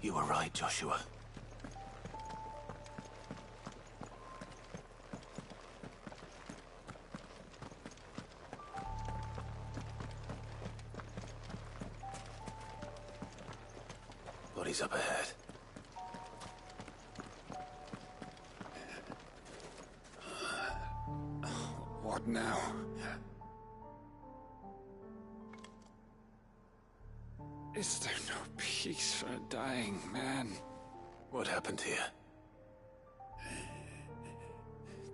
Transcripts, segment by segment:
You were right, Joshua. Bodies up ahead. What now? Is there no peace for a dying man? What happened here?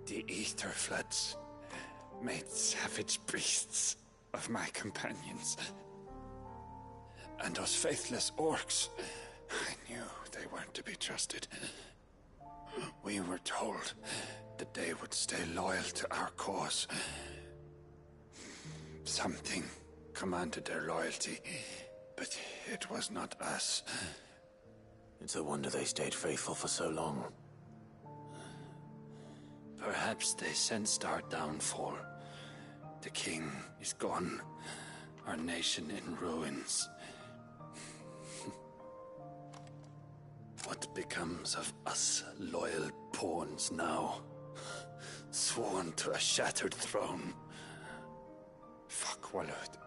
The ether floods made savage beasts of my companions. And those faithless orcs, I knew they weren't to be trusted. We were told that they would stay loyal to our cause. Something commanded their loyalty, but it was not us. It's a wonder they stayed faithful for so long. Perhaps they sensed our downfall. The king is gone, our nation in ruins. What becomes of us loyal pawns now? Sworn to a shattered throne. Fuck Walud.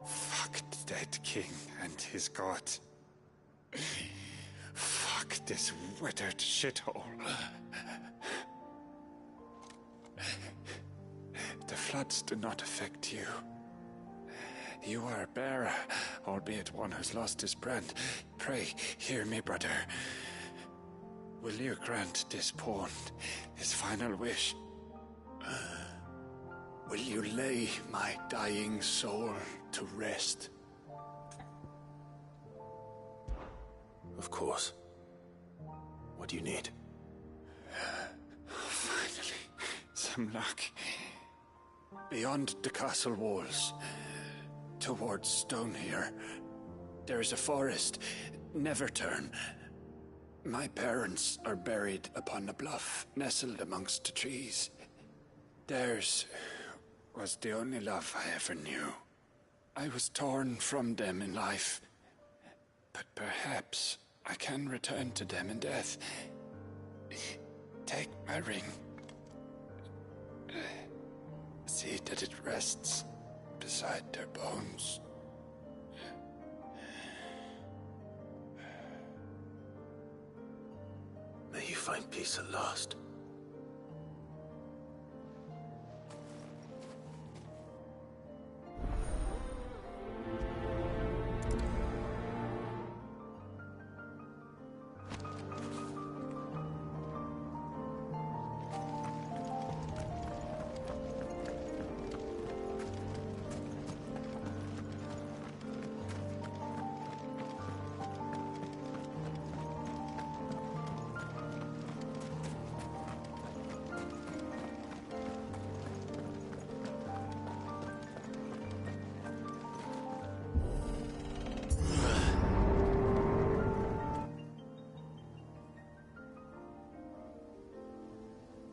Fuck the dead king and his god. Fuck this withered shithole. The floods do not affect you. You are a bearer, albeit one who's lost his brand. Pray, hear me, brother. Will you grant this pawn his final wish? Will you lay my dying soul to rest? Of course. What do you need? Finally, some luck. Beyond the castle walls, towards Stone here, there is a forest. Never turn. My parents are buried upon a bluff, nestled amongst the trees. Theirs was the only love I ever knew. I was torn from them in life, but perhaps I can return to them in death. Take my ring. See that it rests beside their bones. May you find peace at last.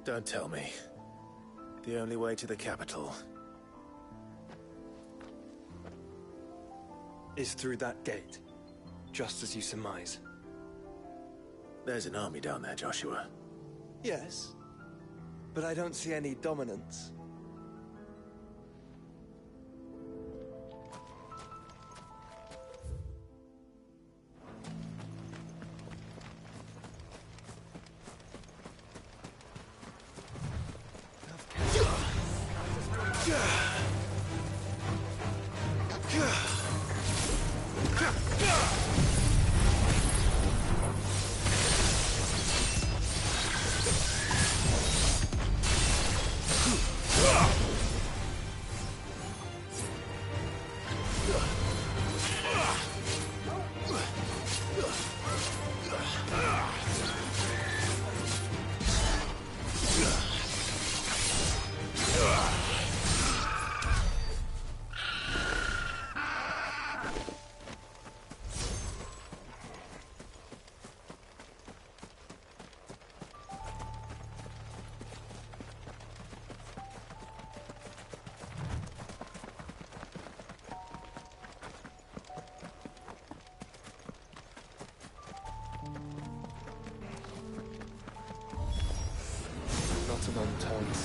Don't tell me. The only way to the capital is through that gate, just as you surmise. There's an army down there, Joshua. Yes, but I don't see any dominance.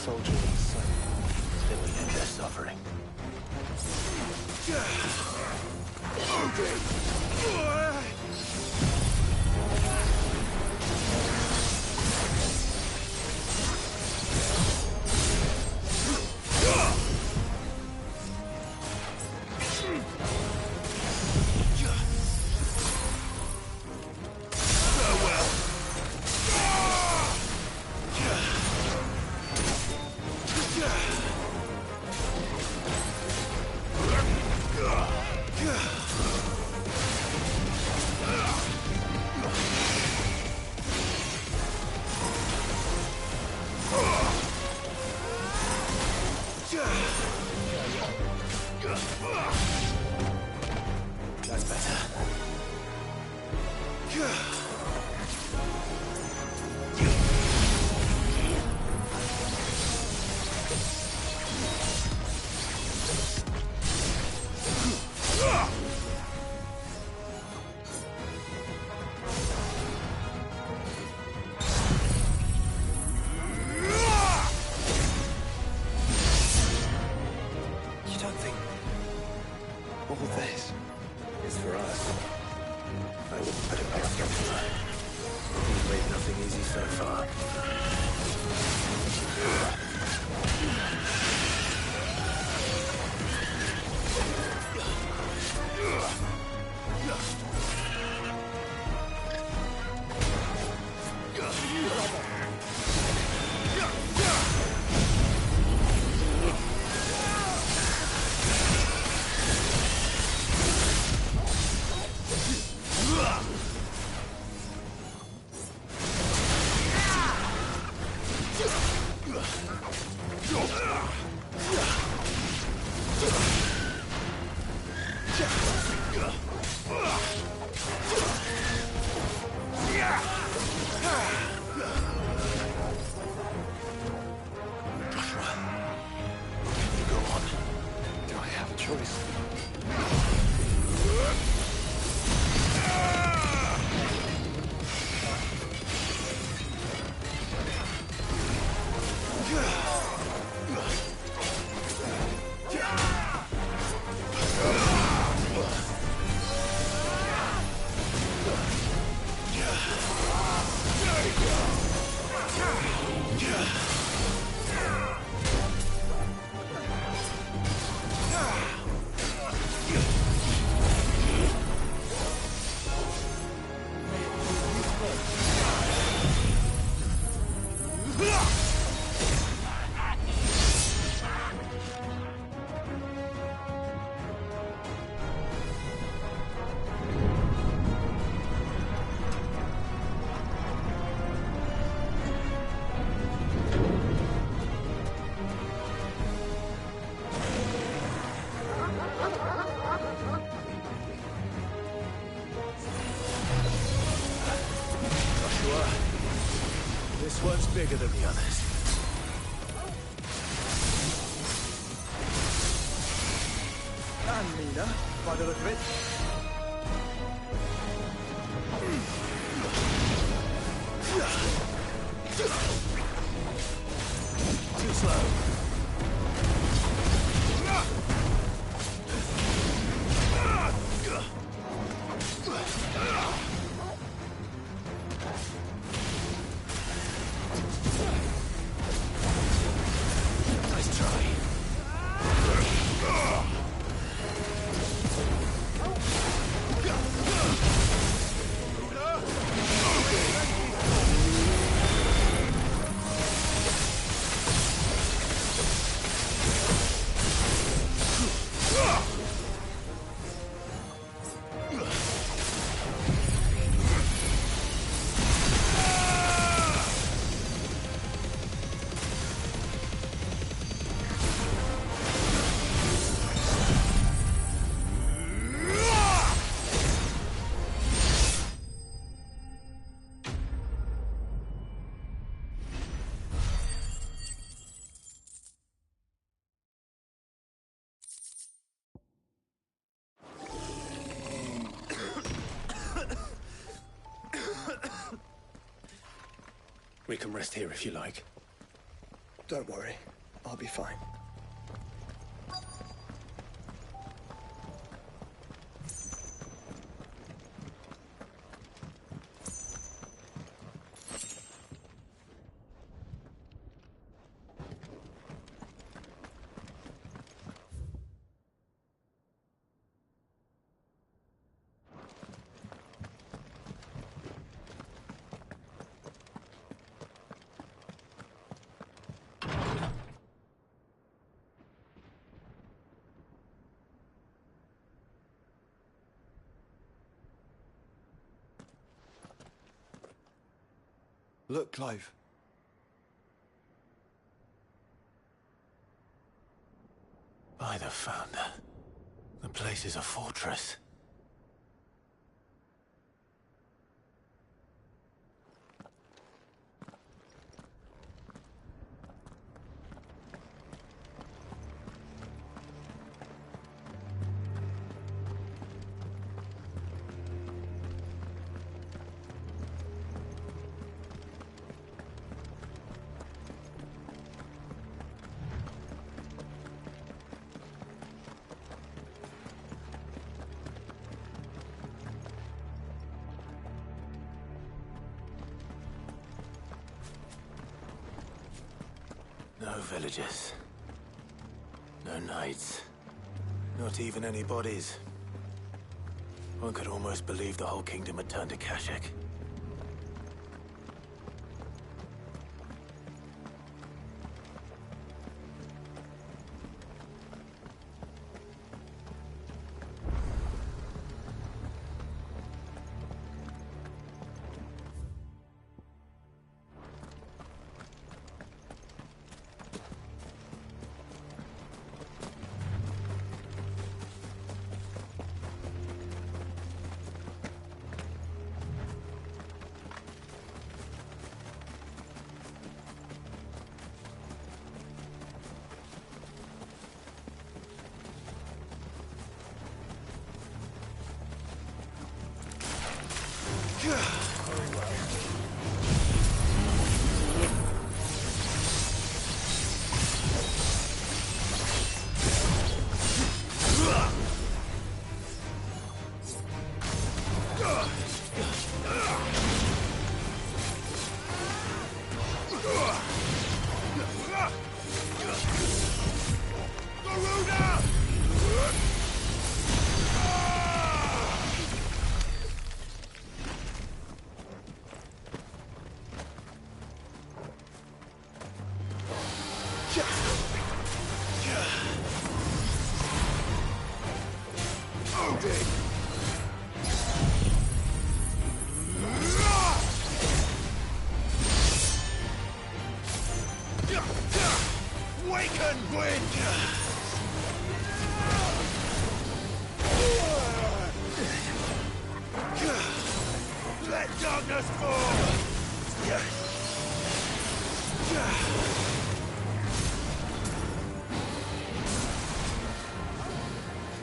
soldier in the sun. Then we end their suffering. That's better. You don't think all this is for us? I wouldn't put it past them. We've made nothing easy so far. Do I have a choice? This one's bigger than the others. And Mina, by the look of it. Too slow. Nice try. We can rest here if you like. Don't worry. I'll be fine. Look, Clive. By the Founder. The place is a fortress. No villagers. No knights. Not even any bodies. One could almost believe the whole kingdom had turned to Kashyyyk.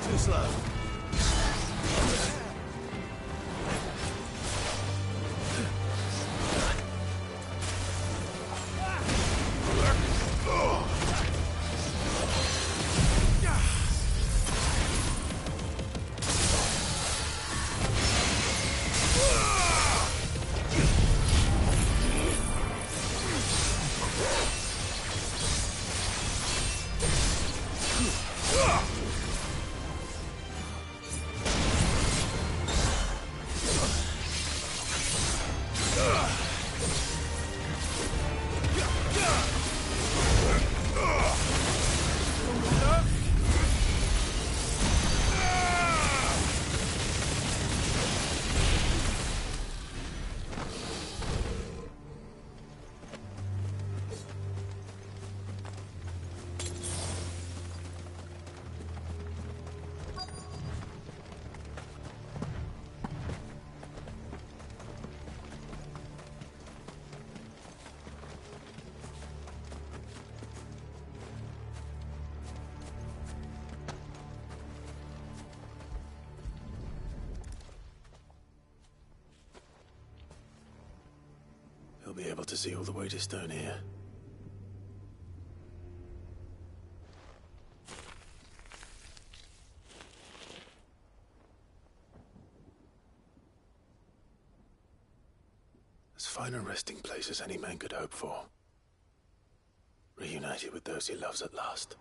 Too slow. He'll be able to see all the way to Stone here. finer resting place as any man could hope for. Reunited with those he loves at last.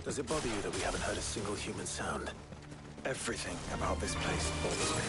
Does it bother you that we haven't heard a single human sound? Everything about this place bothers me.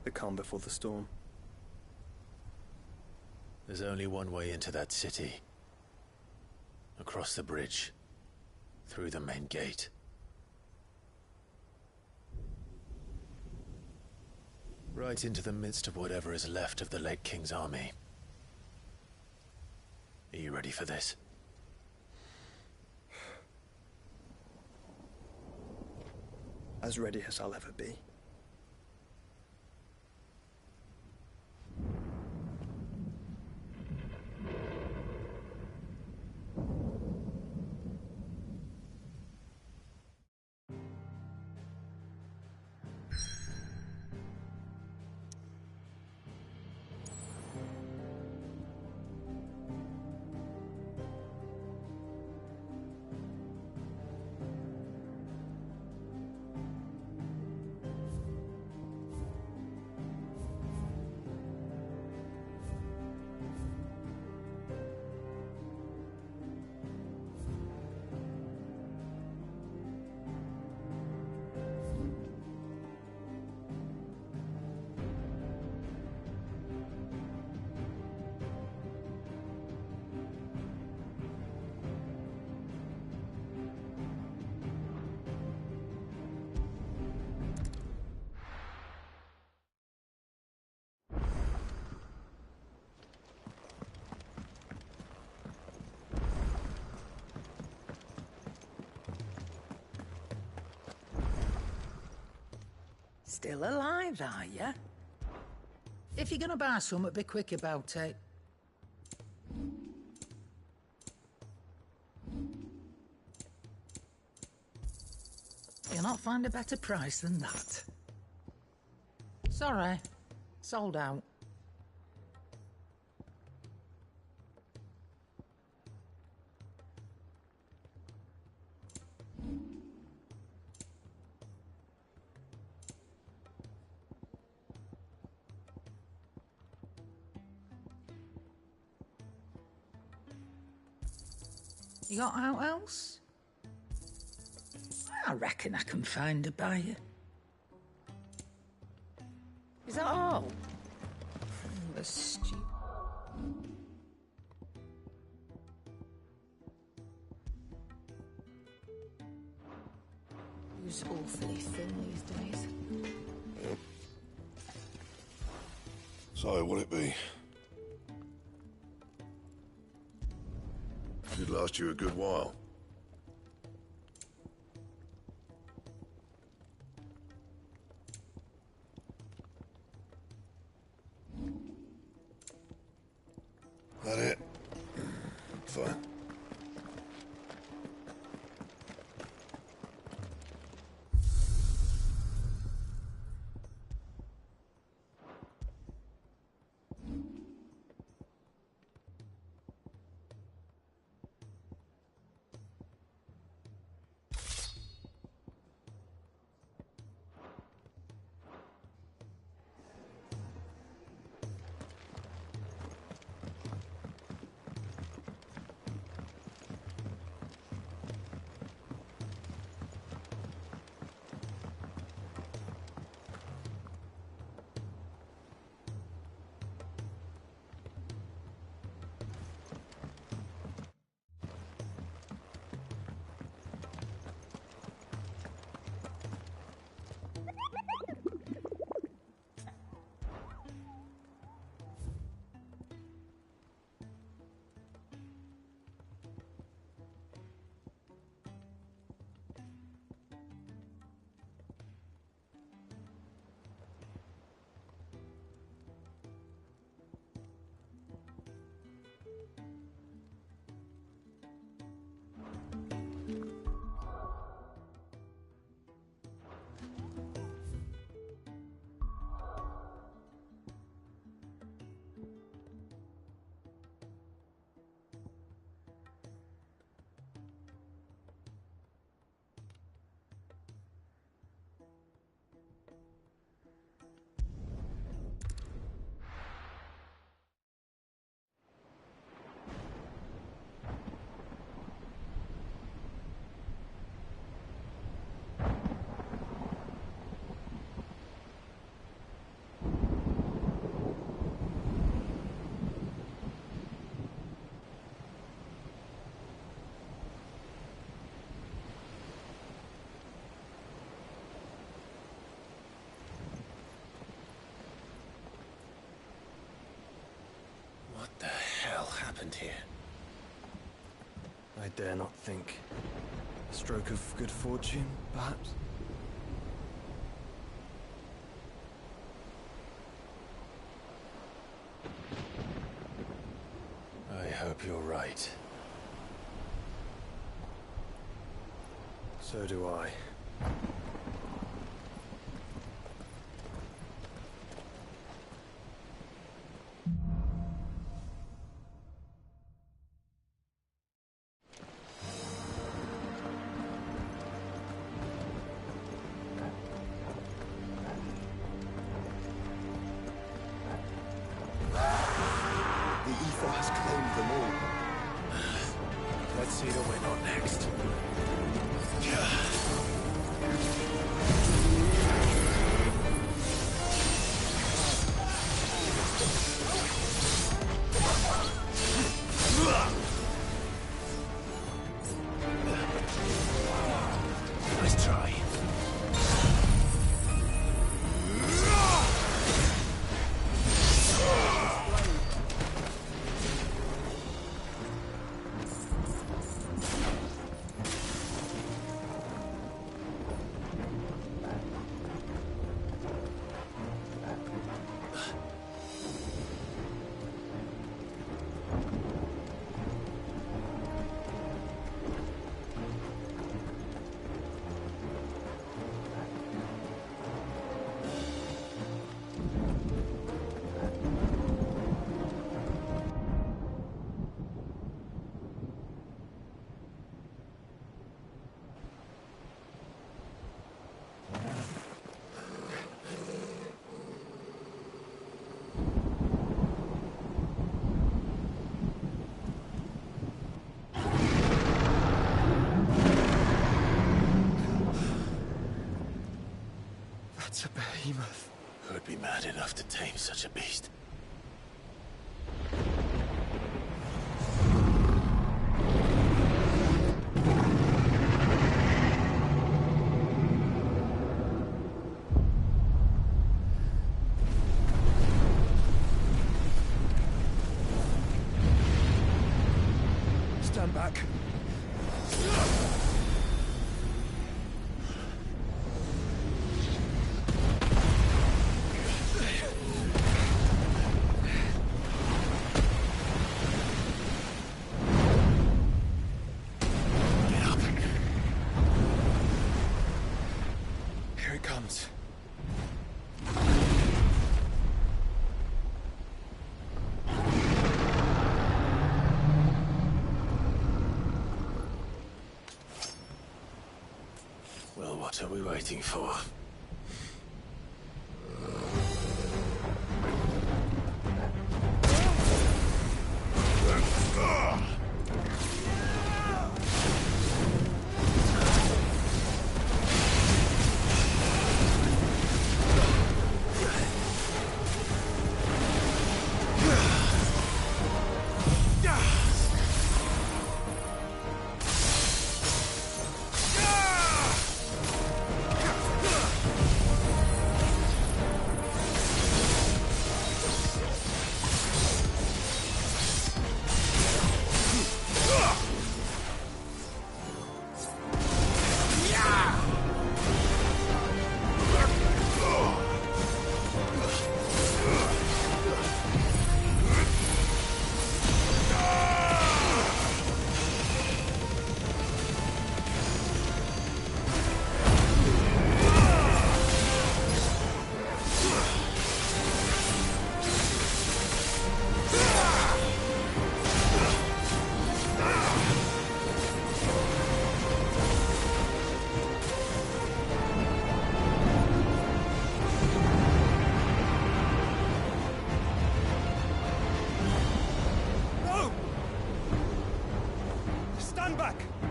The calm before the storm. There's only one way into that city. Across the bridge. Through the main gate. Right into the midst of whatever is left of the late King's army. Are you ready for this? As ready as I'll ever be. Still alive, are ya? If you're gonna buy something, be quick about it. You'll not find a better price than that. Sorry, sold out. You got out else? I reckon I can find a buyer. Is that all? The stew. Who's awfully thin these days? So, what'll it be? Should last you a good while. That it? Fine. What the hell happened here? I dare not think. A stroke of good fortune, perhaps? I hope you're right. So do I. Let's see the winner next. It's a behemoth. Who'd be mad enough to tame such a beast? Stand back. Here it comes. Well, what are we waiting for?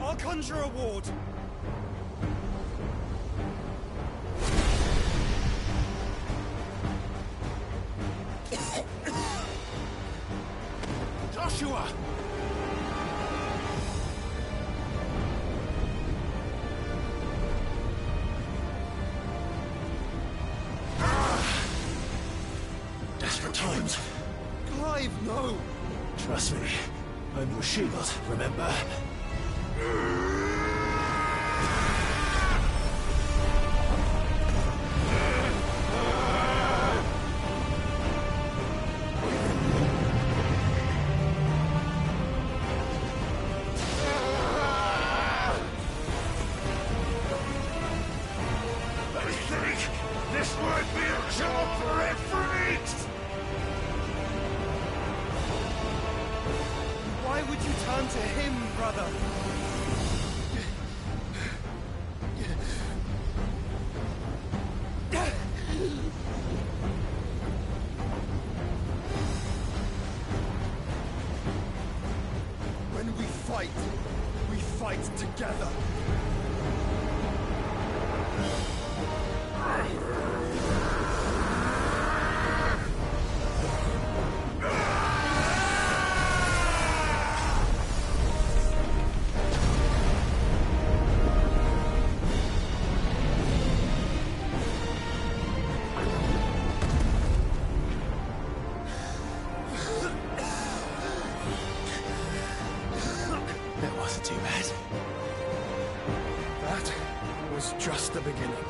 I'll conjure a ward. Joshua! Desperate times. Clive, no! Trust me. I'm your shield, remember? This might be a job for Efreet! Why would you turn to him, brother? When we fight together. That wasn't too bad. That was just the beginning.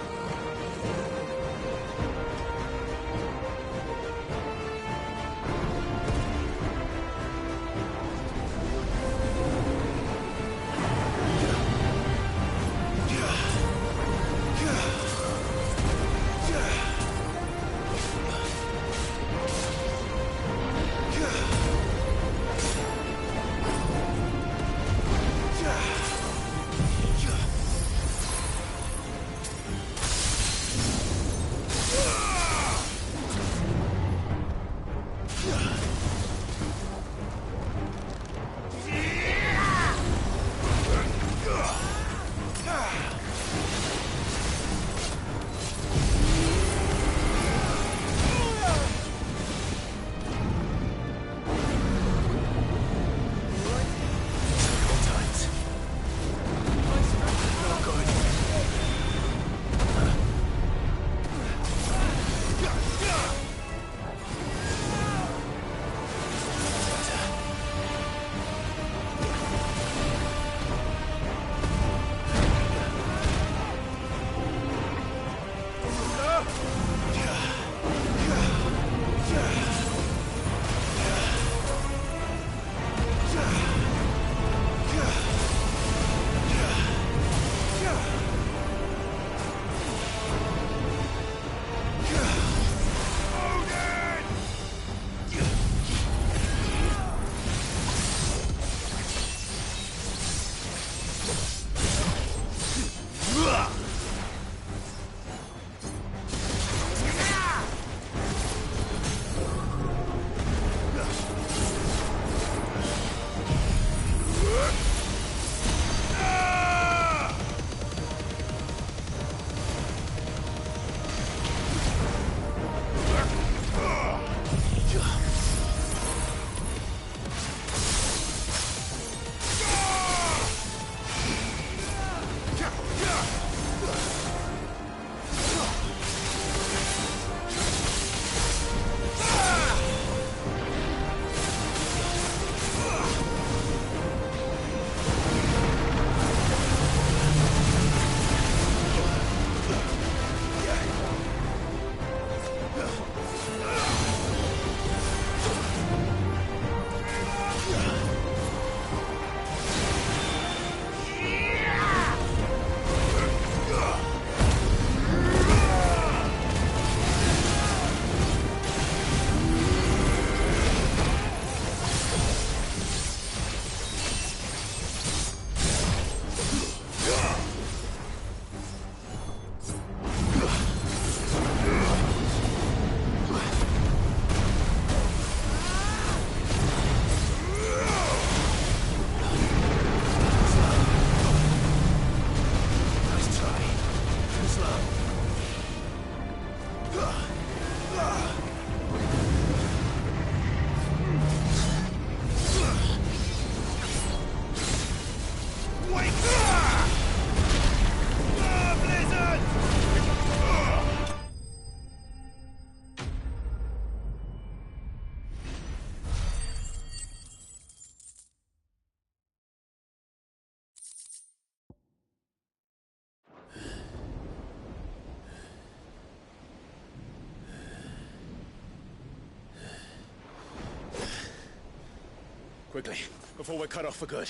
Quickly, before we're cut off for good.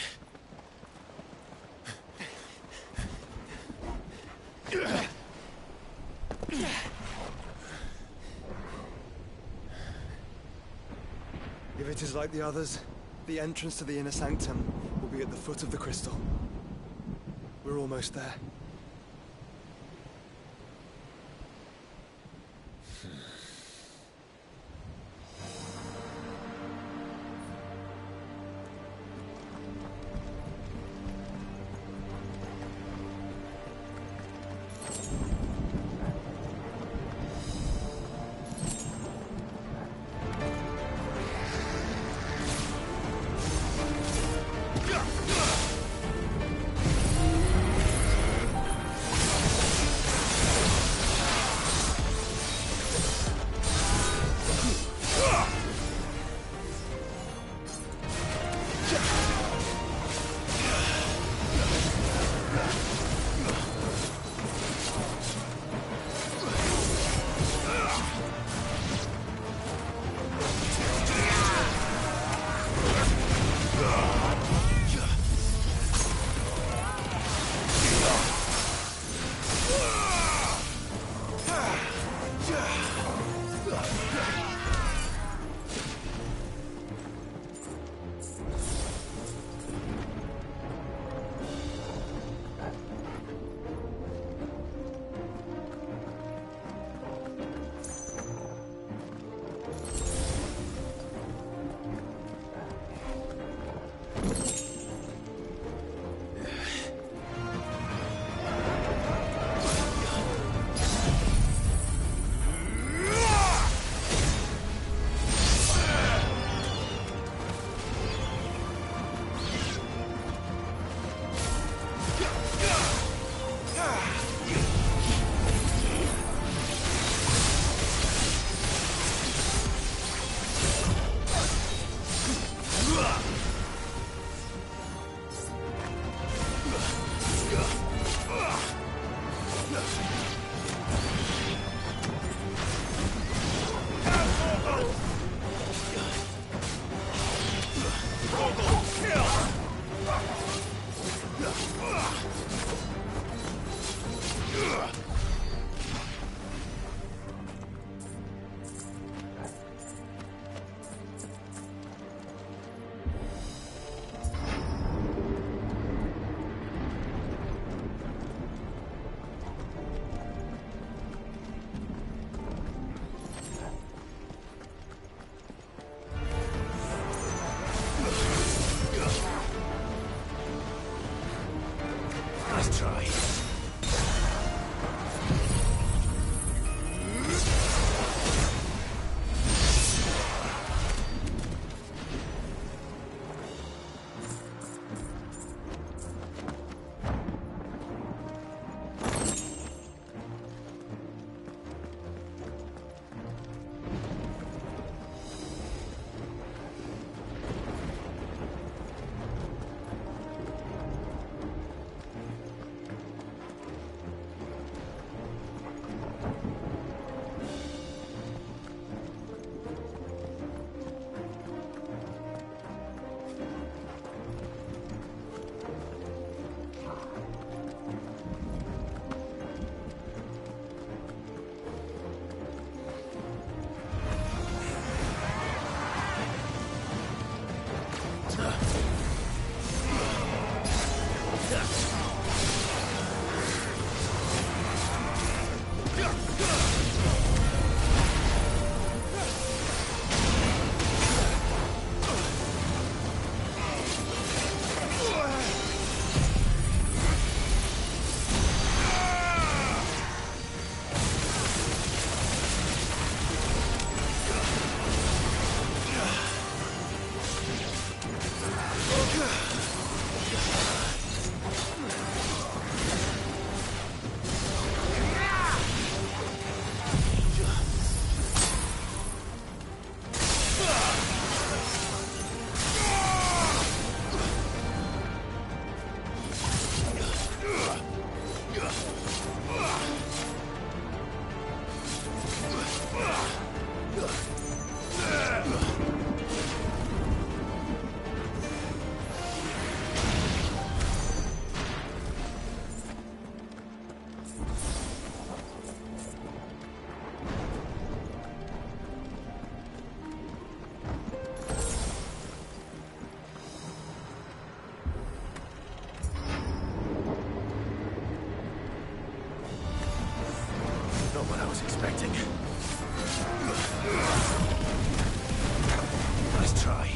If it is like the others, the entrance to the inner sanctum will be at the foot of the crystal. We're almost there. was expecting. Nice try.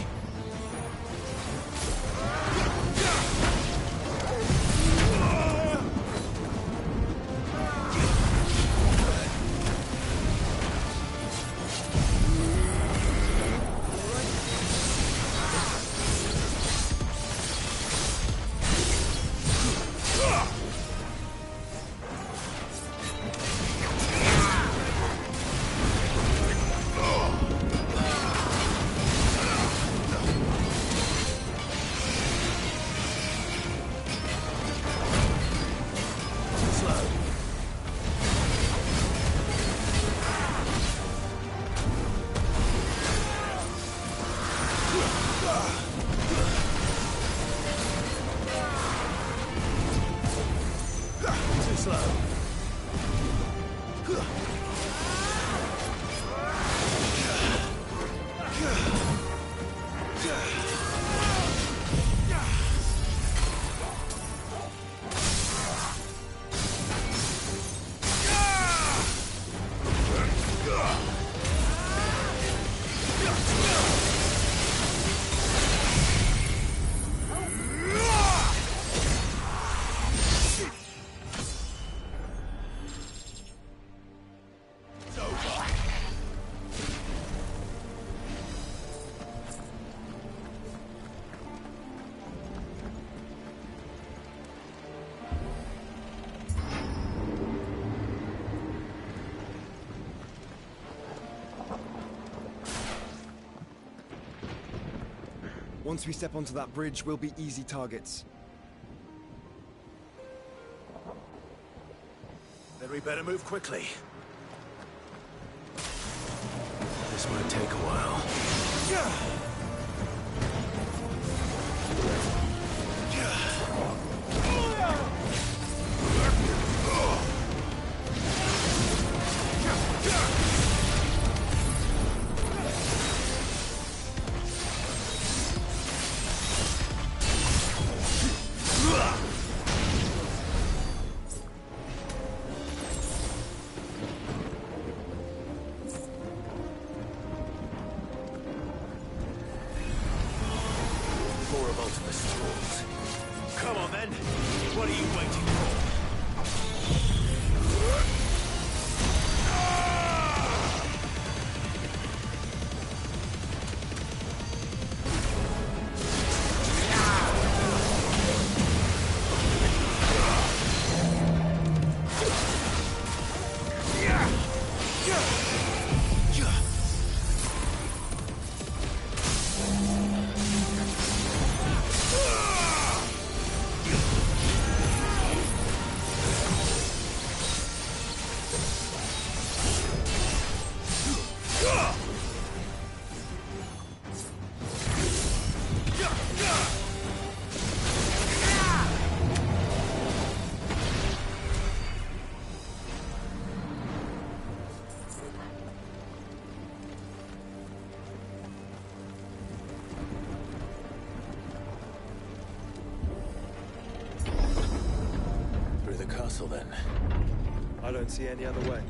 Once we step onto that bridge, we'll be easy targets. Then we better move quickly. This might take a while. Come on then! What are you waiting for? Then. I don't see any other way.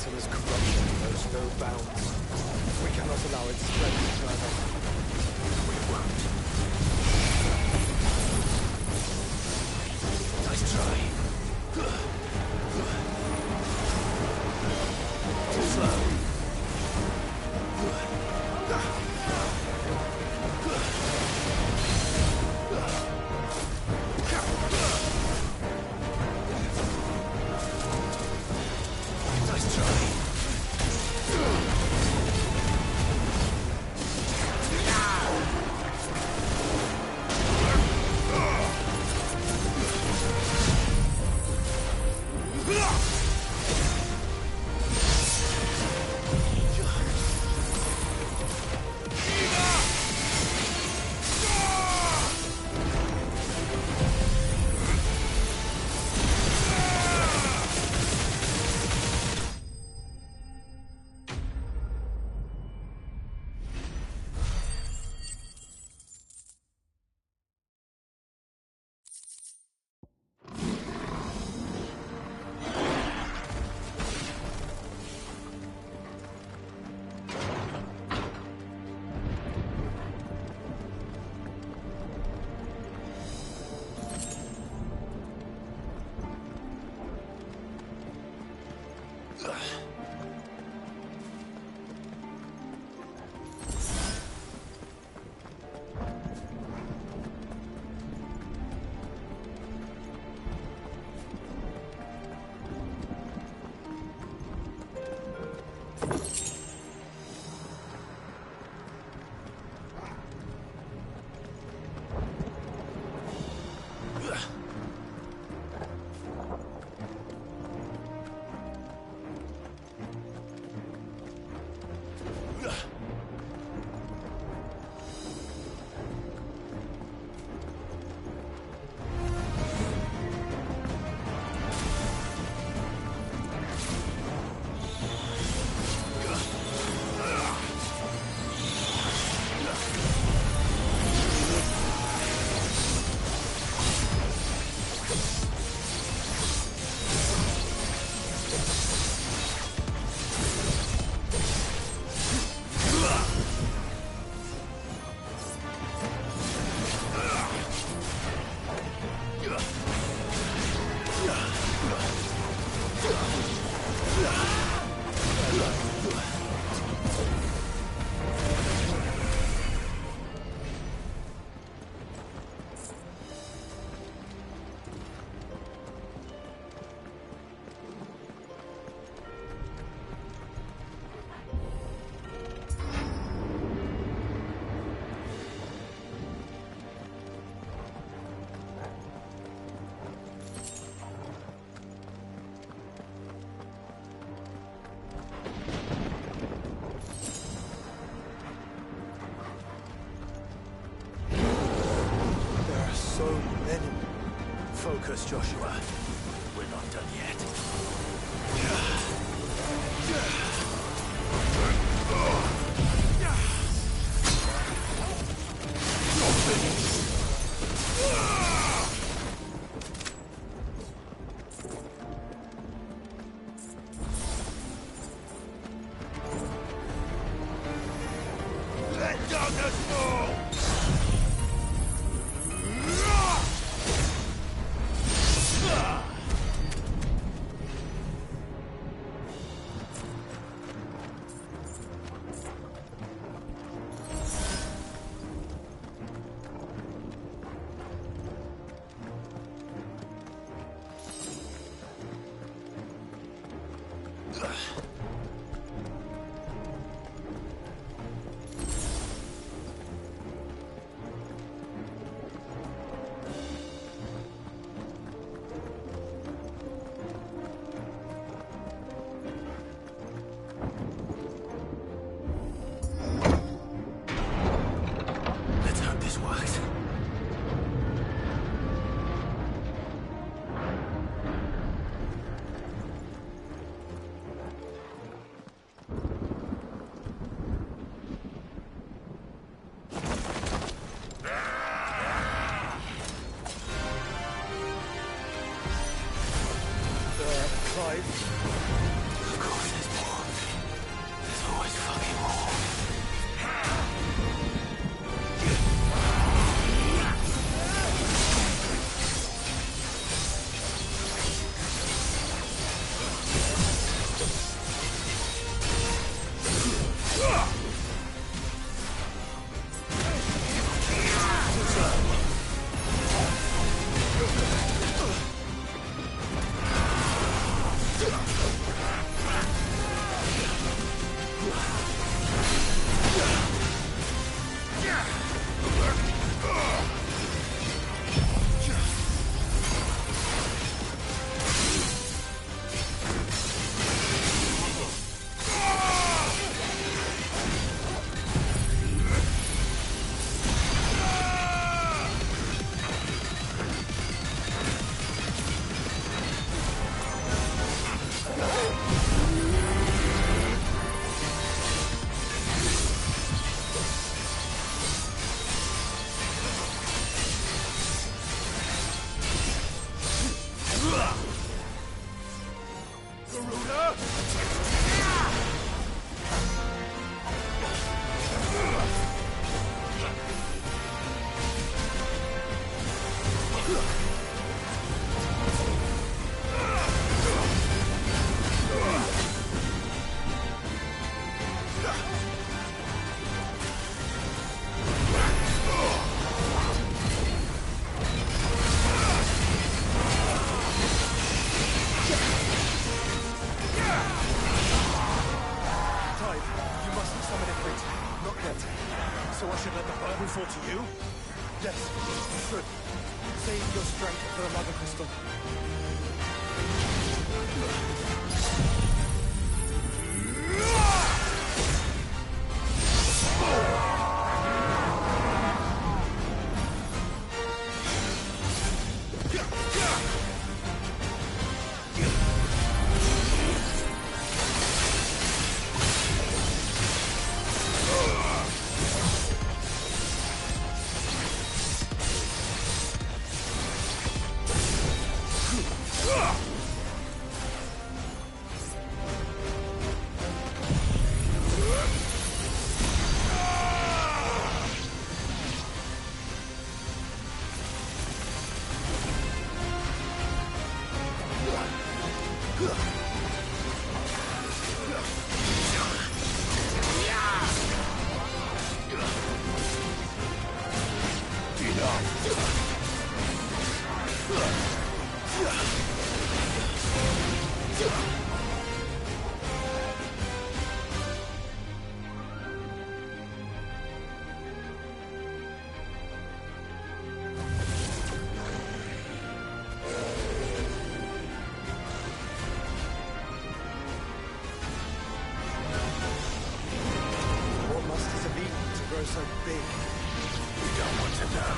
Ursula's corruption knows no bounds. We cannot allow it spreading further. We won't. Nice try. Too slow. Nice try. Focus, Joshua. We're not done yet. Let darkness fall! Clive. Of course there's more. So I should let the burden fall to you? Yes, you should. Save your strength for the Mother Crystal. So big. We don't want to know.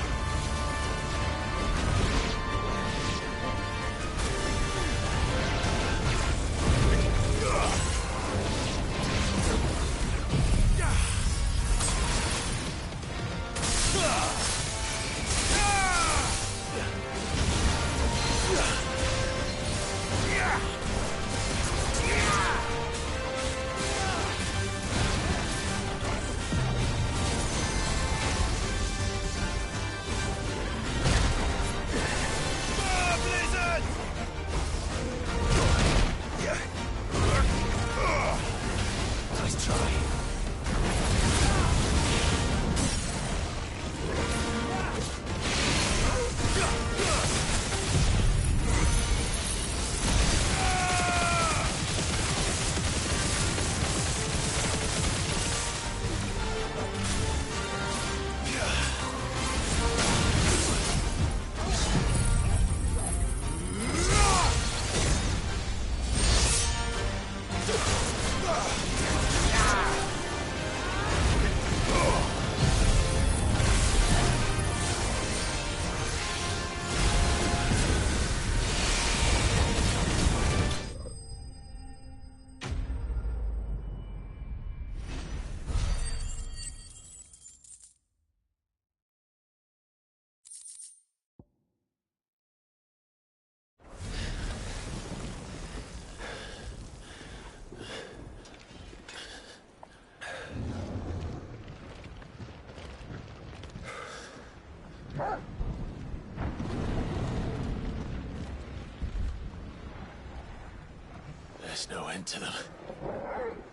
There's no end to them.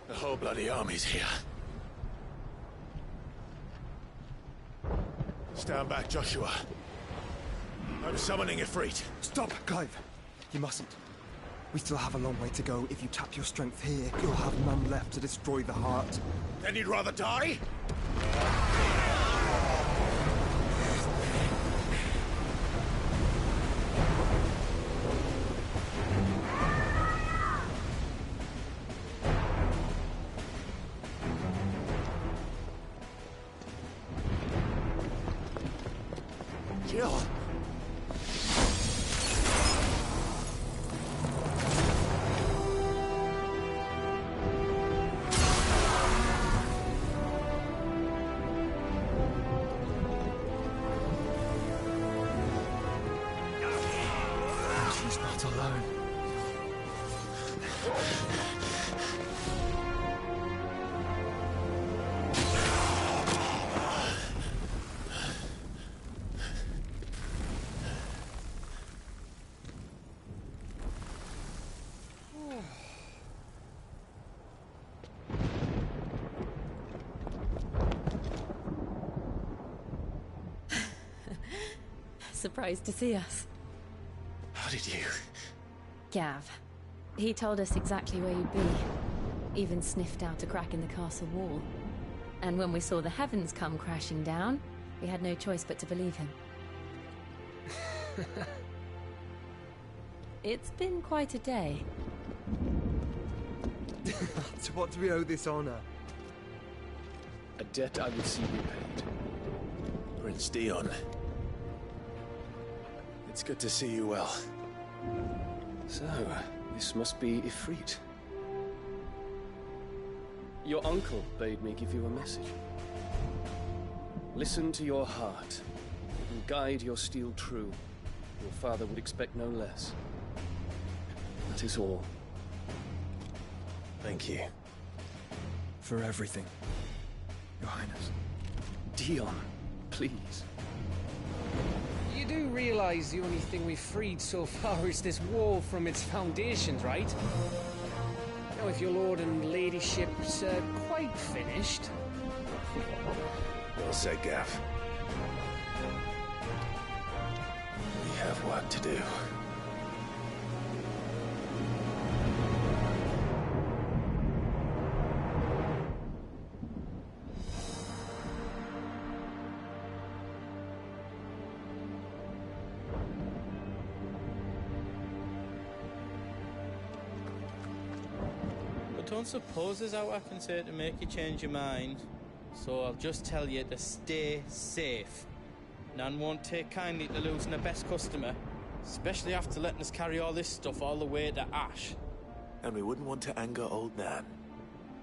The whole bloody army's here. Stand back, Joshua. I'm summoning Ifrit. Stop, Clive. You mustn't. We still have a long way to go. If you tap your strength here, you'll have none left to destroy the heart. Then you'd rather die? Jill! She's not not alone. Surprised to see us. How did you? Gav. He told us exactly where you'd be. Even sniffed out a crack in the castle wall. And when we saw the heavens come crashing down, we had no choice but to believe him. It's been quite a day. To what do we owe this honor? A debt I would see repaid. Prince Dion. It's good to see you well. So, this must be Ifrit. Your uncle bade me give you a message. Listen to your heart, and guide your steel true. Your father would expect no less. That is all. Thank you. For everything, Your Highness. Dion, please. You do realize the only thing we've freed so far is this wall from its foundations, right? Now, if your lord and ladyship's quite finished... Well said, Gav. We have work to do. Don't suppose there's out I can say to make you change your mind. So I'll just tell you to stay safe. Nan won't take kindly to losing her best customer, especially after letting us carry all this stuff all the way to Ash. And we wouldn't want to anger old Nan.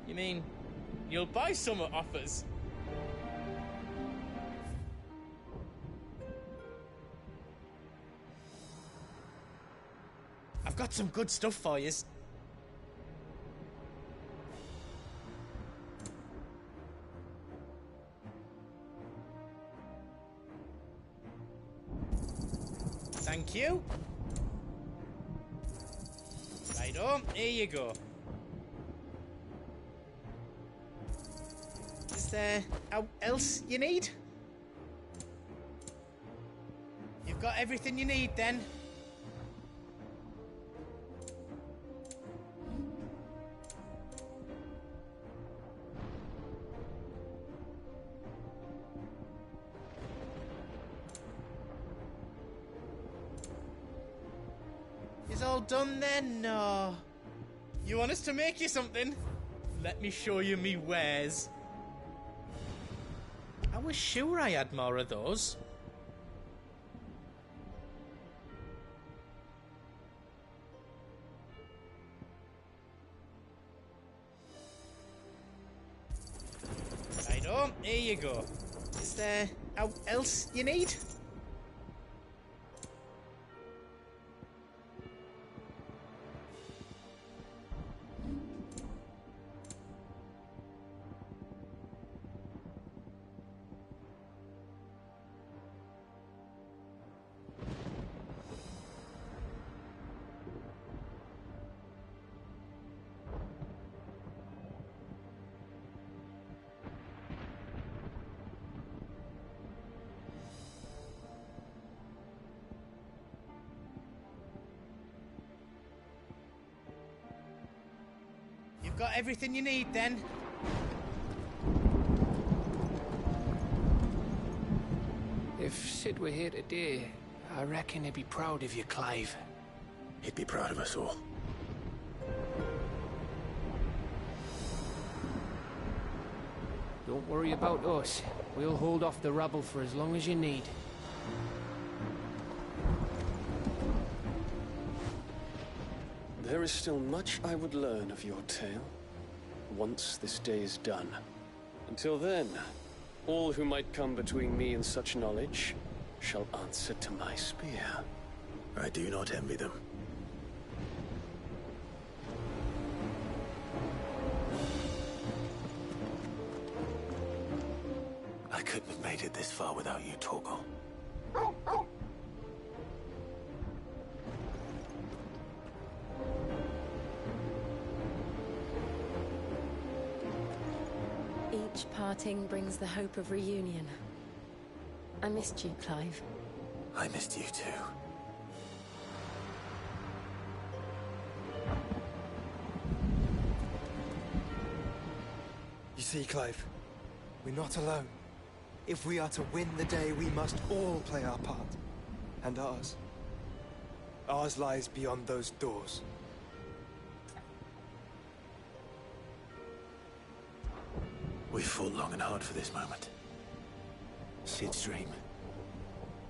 You mean, you'll buy some at offers? I've got some good stuff for yous. Thank you. Righto, here you go. Is there else you need? You've got everything you need then? Is all done then? No. You want us to make you something? Let me show you me wares. I was sure I had more of those. Righto, here you go. Is there else you need? You've got everything you need then? If Sid were here today, I reckon he'd be proud of you, Clive. He'd be proud of us all. Don't worry about us. We'll hold off the rubble for as long as you need. There is still much I would learn of your tale, once this day is done. Until then, all who might come between me and such knowledge shall answer to my spear. I do not envy them. made it this far without you, Torgal. Each parting brings the hope of reunion. I missed you, Clive. I missed you too. You see, Clive, we're not alone. If we are to win the day, we must all play our part. And ours. Ours lies beyond those doors. We fought long and hard for this moment. Sid's dream,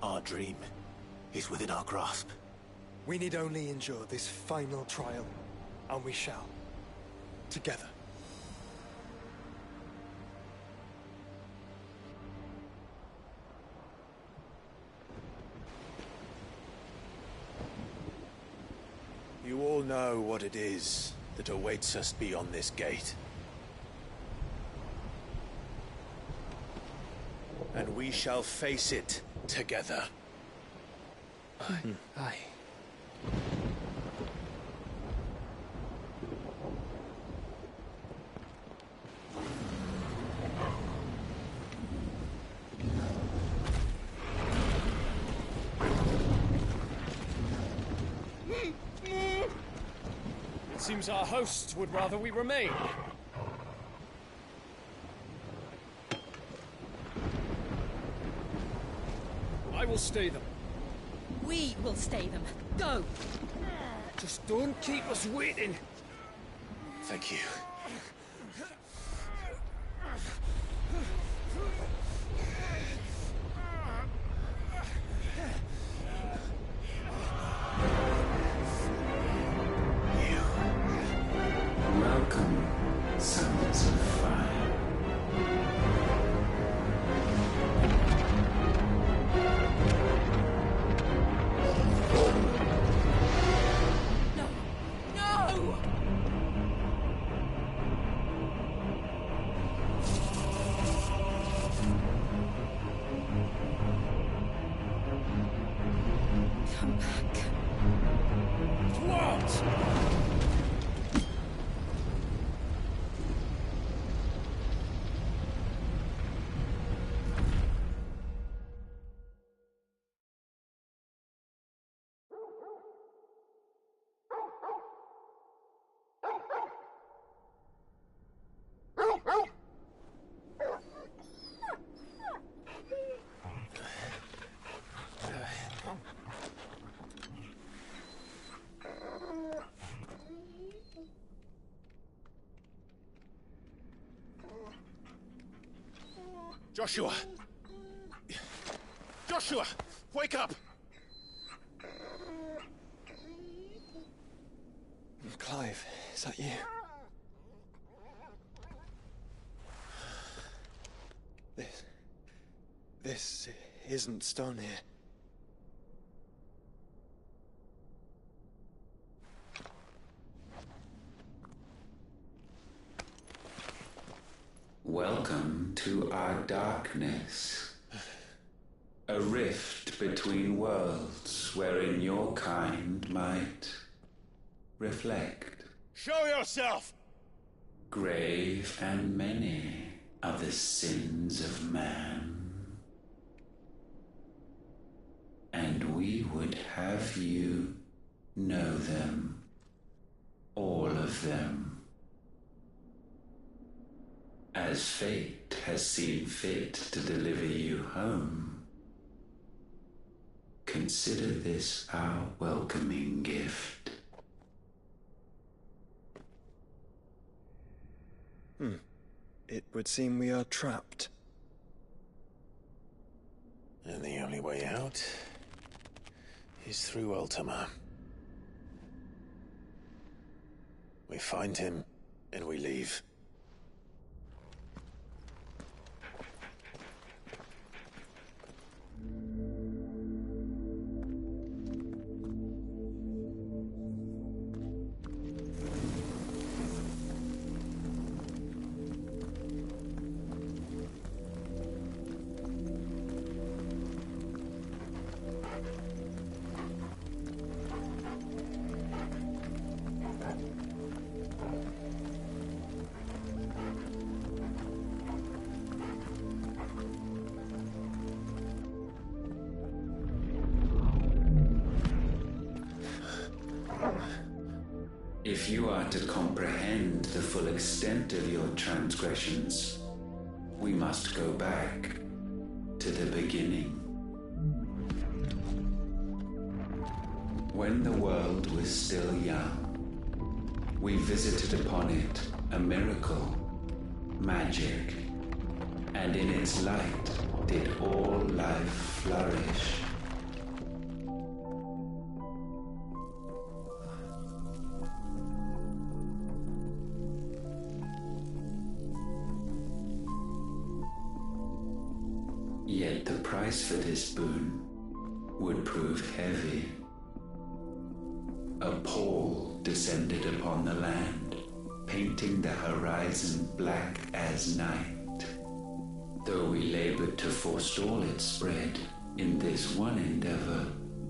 our dream, is within our grasp. We need only endure this final trial, and we shall. Together. You all know what it is that awaits us beyond this gate. And we shall face it together. Aye. It seems our hosts would rather we remain. I will stay them. We will stay them. Go! Just don't keep us waiting. Thank you. Welcome, sons of fire. No! Come back. What? Joshua! Joshua! Wake up! Clive, is that you? This isn't stone here. Welcome to our darkness. A rift between worlds wherein your kind might reflect. Show yourself! Grave and many are the sins of man. And we would have you know them. All of them. As fate has seen fit to deliver you home, consider this our welcoming gift. It would seem we are trapped. And the only way out is through Ultima. We find him, and we leave. If you are to comprehend the full extent of your transgressions, we must go back to the beginning. When the world was still young, we visited upon it a miracle, magic, and in its light did all life flourish. Yet the price for this boon would prove heavy. A pall descended upon the land, painting the horizon black as night. Though we labored to forestall its spread, in this one endeavor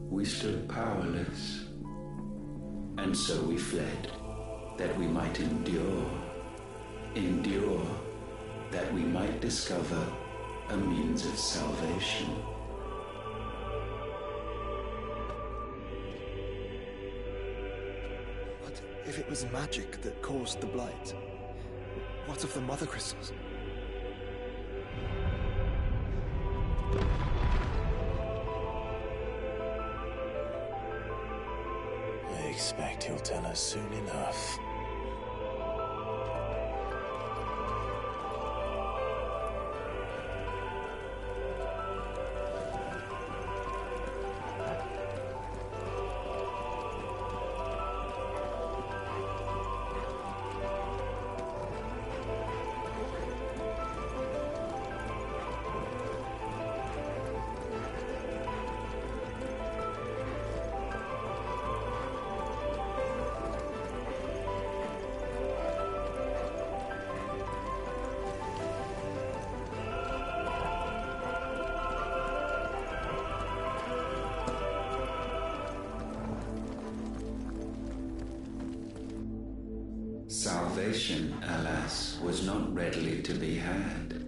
we stood powerless. And so we fled, that we might endure, that we might discover a means of salvation. What if it was magic that caused the blight? What of the mother crystals? I expect he'll tell us soon enough. Salvation, alas, was not readily to be had.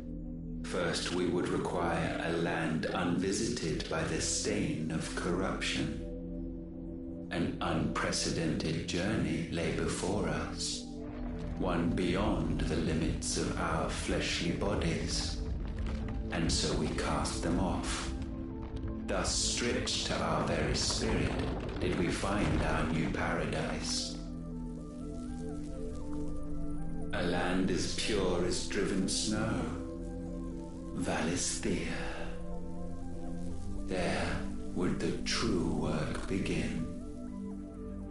First, we would require a land unvisited by the stain of corruption. An unprecedented journey lay before us, one beyond the limits of our fleshly bodies. And so we cast them off. Thus, stripped to our very spirit, did we find our new paradise. A land as pure as driven snow, Valisthea. There would the true work begin,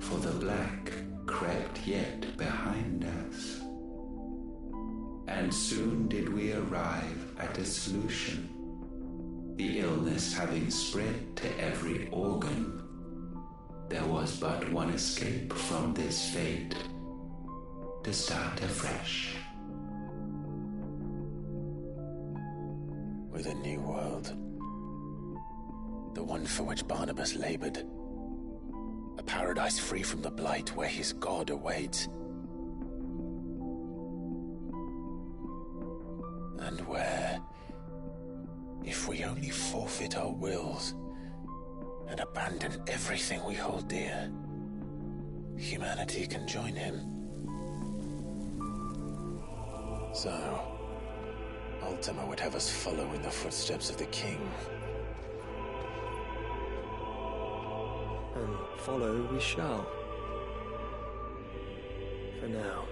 for the black crept yet behind us. And soon did we arrive at a solution, the illness having spread to every organ. There was but one escape from this fate, to start afresh. With a new world. The one for which Barnabas labored. A paradise free from the blight where his God awaits. And where, if we only forfeit our wills and abandon everything we hold dear, humanity can join him. So, Ultima would have us follow in the footsteps of the king. And follow we shall. For now.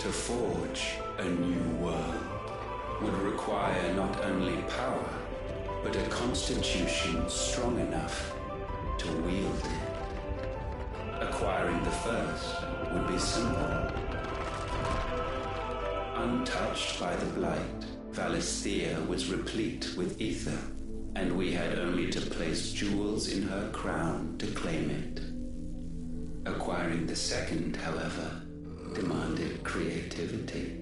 To forge a new world would require not only power, but a constitution strong enough to wield it. Acquiring the first would be simple. Untouched by the blight, Valisthea was replete with ether, and we had only to place jewels in her crown to claim it. Acquiring the second, however, demanded creativity.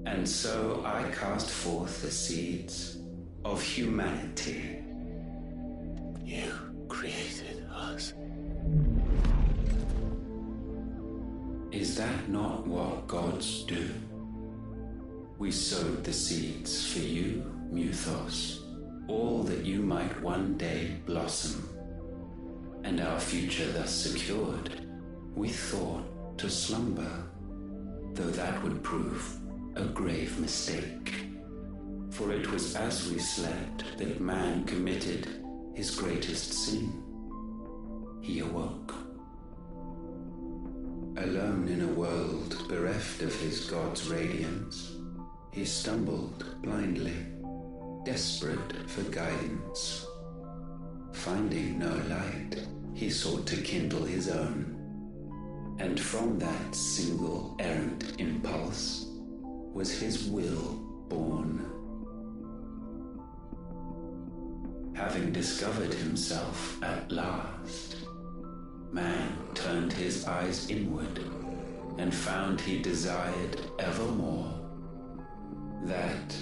And so I cast forth the seeds of humanity. You created us. Is that not what gods do? We sowed the seeds for you, Muthos, all that you might one day blossom. And our future thus secured, we thought to slumber, though that would prove a grave mistake. For it was as we slept that man committed his greatest sin. He awoke. Alone in a world bereft of his god's radiance, he stumbled blindly, desperate for guidance. Finding no light, he sought to kindle his own. And from that single errant impulse was his will born. Having discovered himself at last, man turned his eyes inward and found he desired evermore that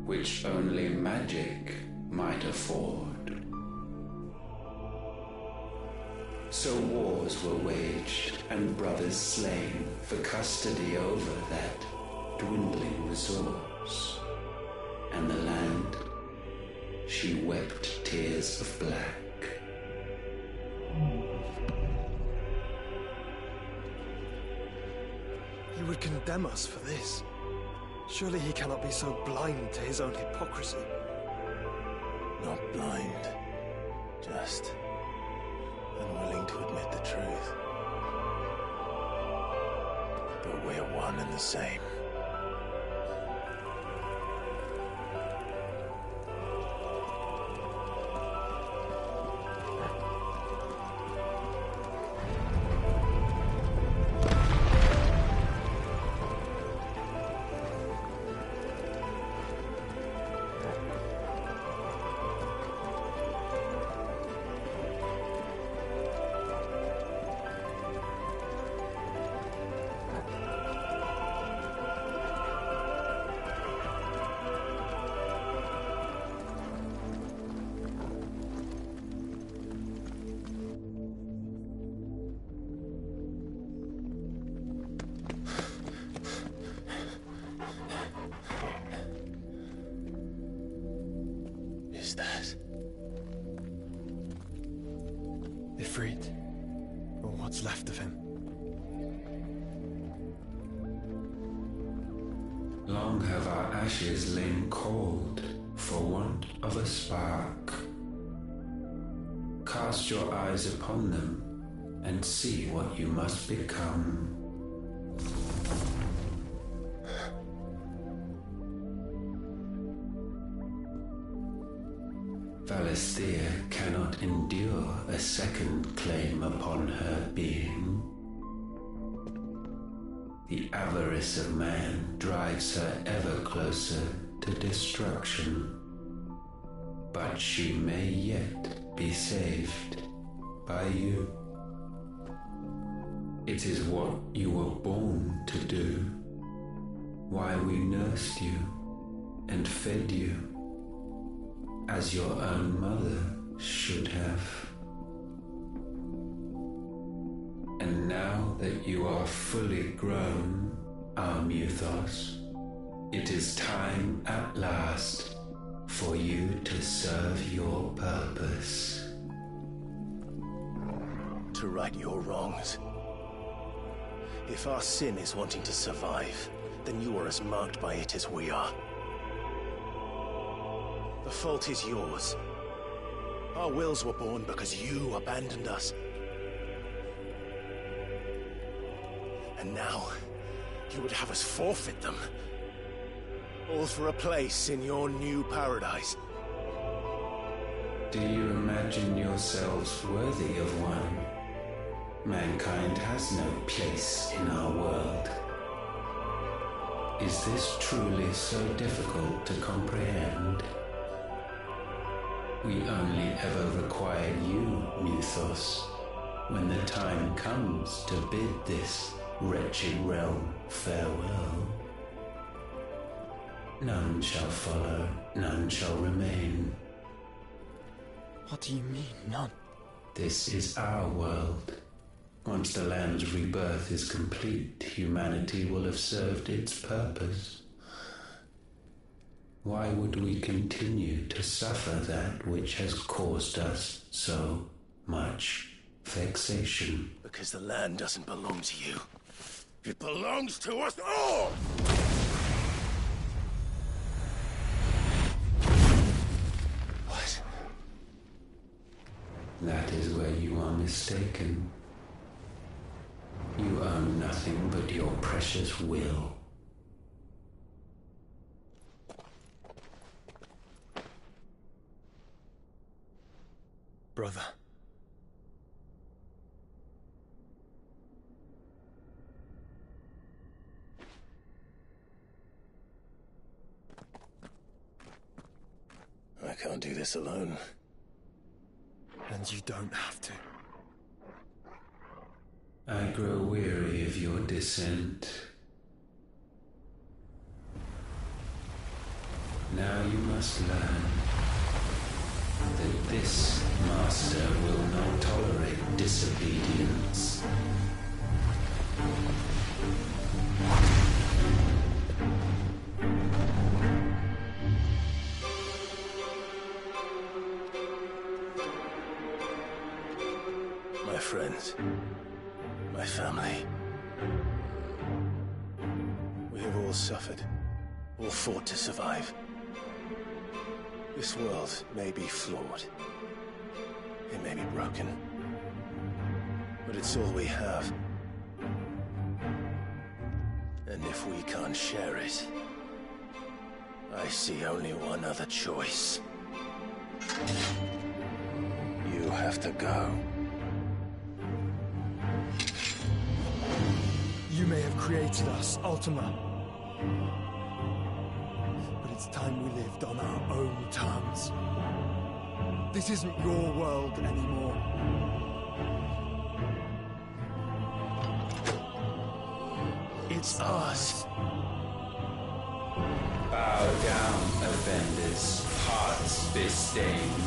which only magic might afford. So wars were waged and brothers slain for custody over that dwindling resource, and the land, she wept tears of black. He would condemn us for this. Surely he cannot be so blind to his own hypocrisy. Not blind, just unwilling to admit the truth. But we're one and the same. Ifrit, or what's left of him. Long have our ashes lain cold for want of a spark. Cast your eyes upon them and see what you must become. Valisthea cannot endure a second claim upon her being. The avarice of man drives her ever closer to destruction. But she may yet be saved by you. It is what you were born to do, why we nursed you and fed you, as your own mother should have. And now that you are fully grown, our Muthos, it is time at last for you to serve your purpose. To right your wrongs. If our sin is wanting to survive, then you are as marked by it as we are. The fault is yours. Our wills were born because you abandoned us. And now, you would have us forfeit them. All for a place in your new paradise. Do you imagine yourselves worthy of one? Mankind has no place in our world. Is this truly so difficult to comprehend? We only ever require you, Muthos, when the time comes to bid this wretched realm farewell. None shall follow, none shall remain. What do you mean, none? This is our world. Once the land's rebirth is complete, humanity will have served its purpose. Why would we continue to suffer that which has caused us so much vexation? Because the land doesn't belong to you. It belongs to us all! What? That is where you are mistaken. You own nothing but your precious will. Brother. I can't do this alone. And you don't have to. I grow weary of your dissent. Now you must learn that this master will not tolerate disobedience. My friends, my family. We have all suffered, all fought to survive. This world may be flawed. It may be broken. But it's all we have. And if we can't share it, I see only one other choice. You have to go. You may have created us, Ultima. But it's time we lived on our own terms. This isn't your world anymore. It's ours. Bow down, offenders, hearts bestained.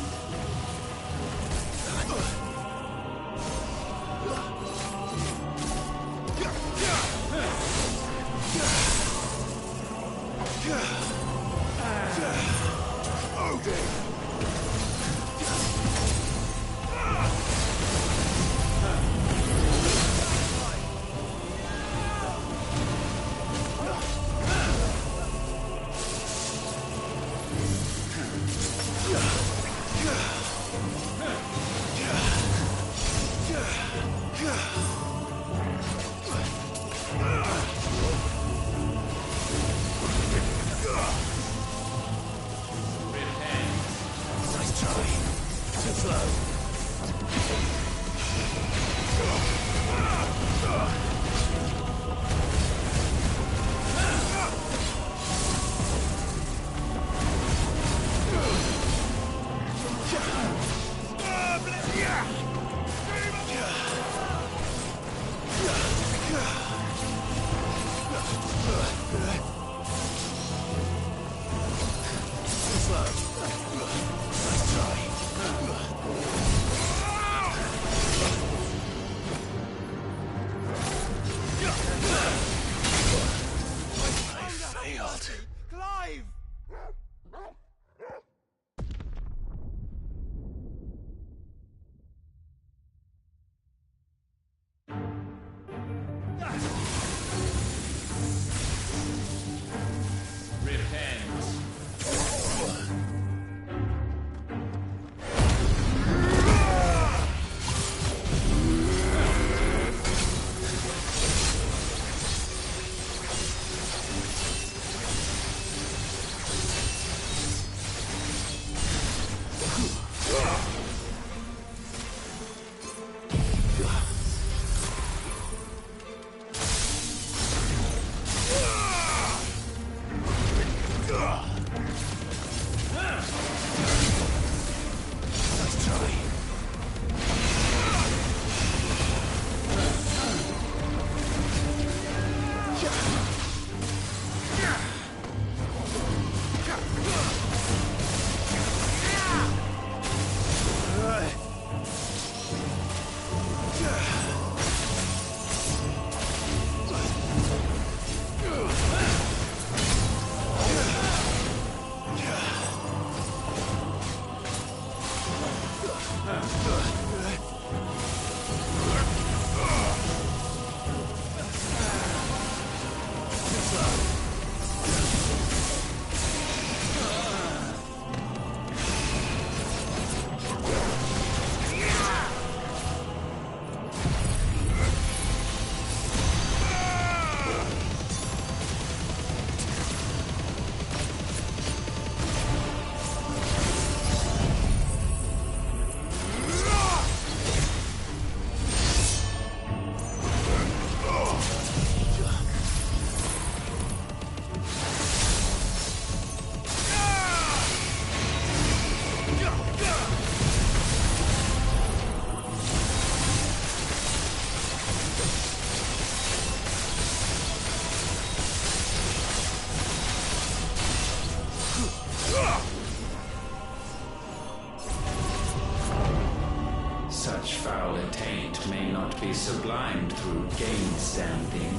Such foul attaint may not be sublimed through gainstanding.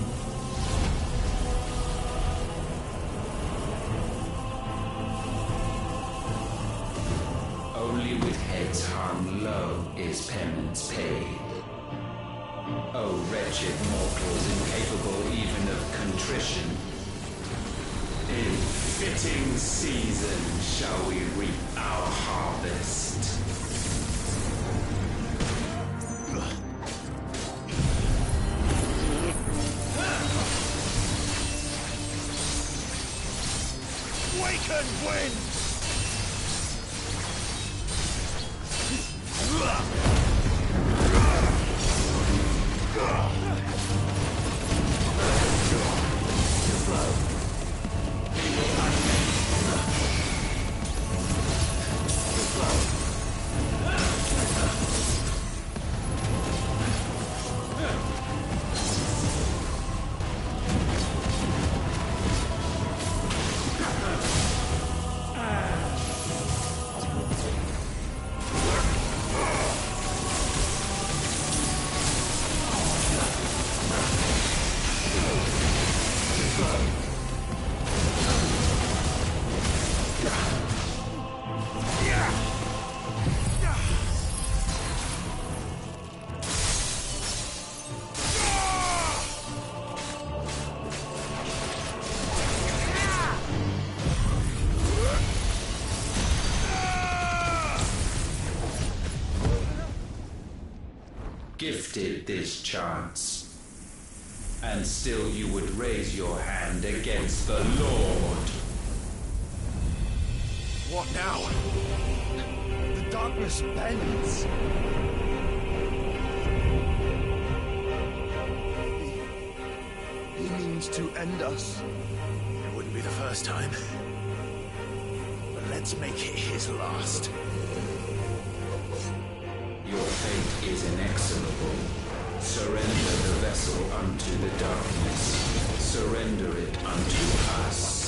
Only with heads hung low is penance paid. O wretched mortals incapable even of contrition, in fitting season shall we reap our harvest. Waken wind! Gifted this chance, and still you would raise your hand against the Lord. What now? The darkness bends. He means to end us. It wouldn't be the first time. But let's make it his last. Your fate is inexorable. Surrender the vessel unto the darkness. Surrender it unto us.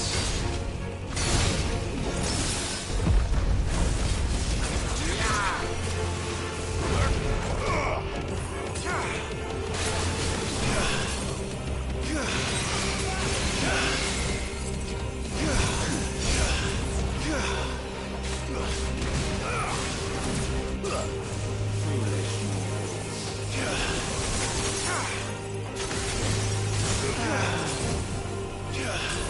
Yeah.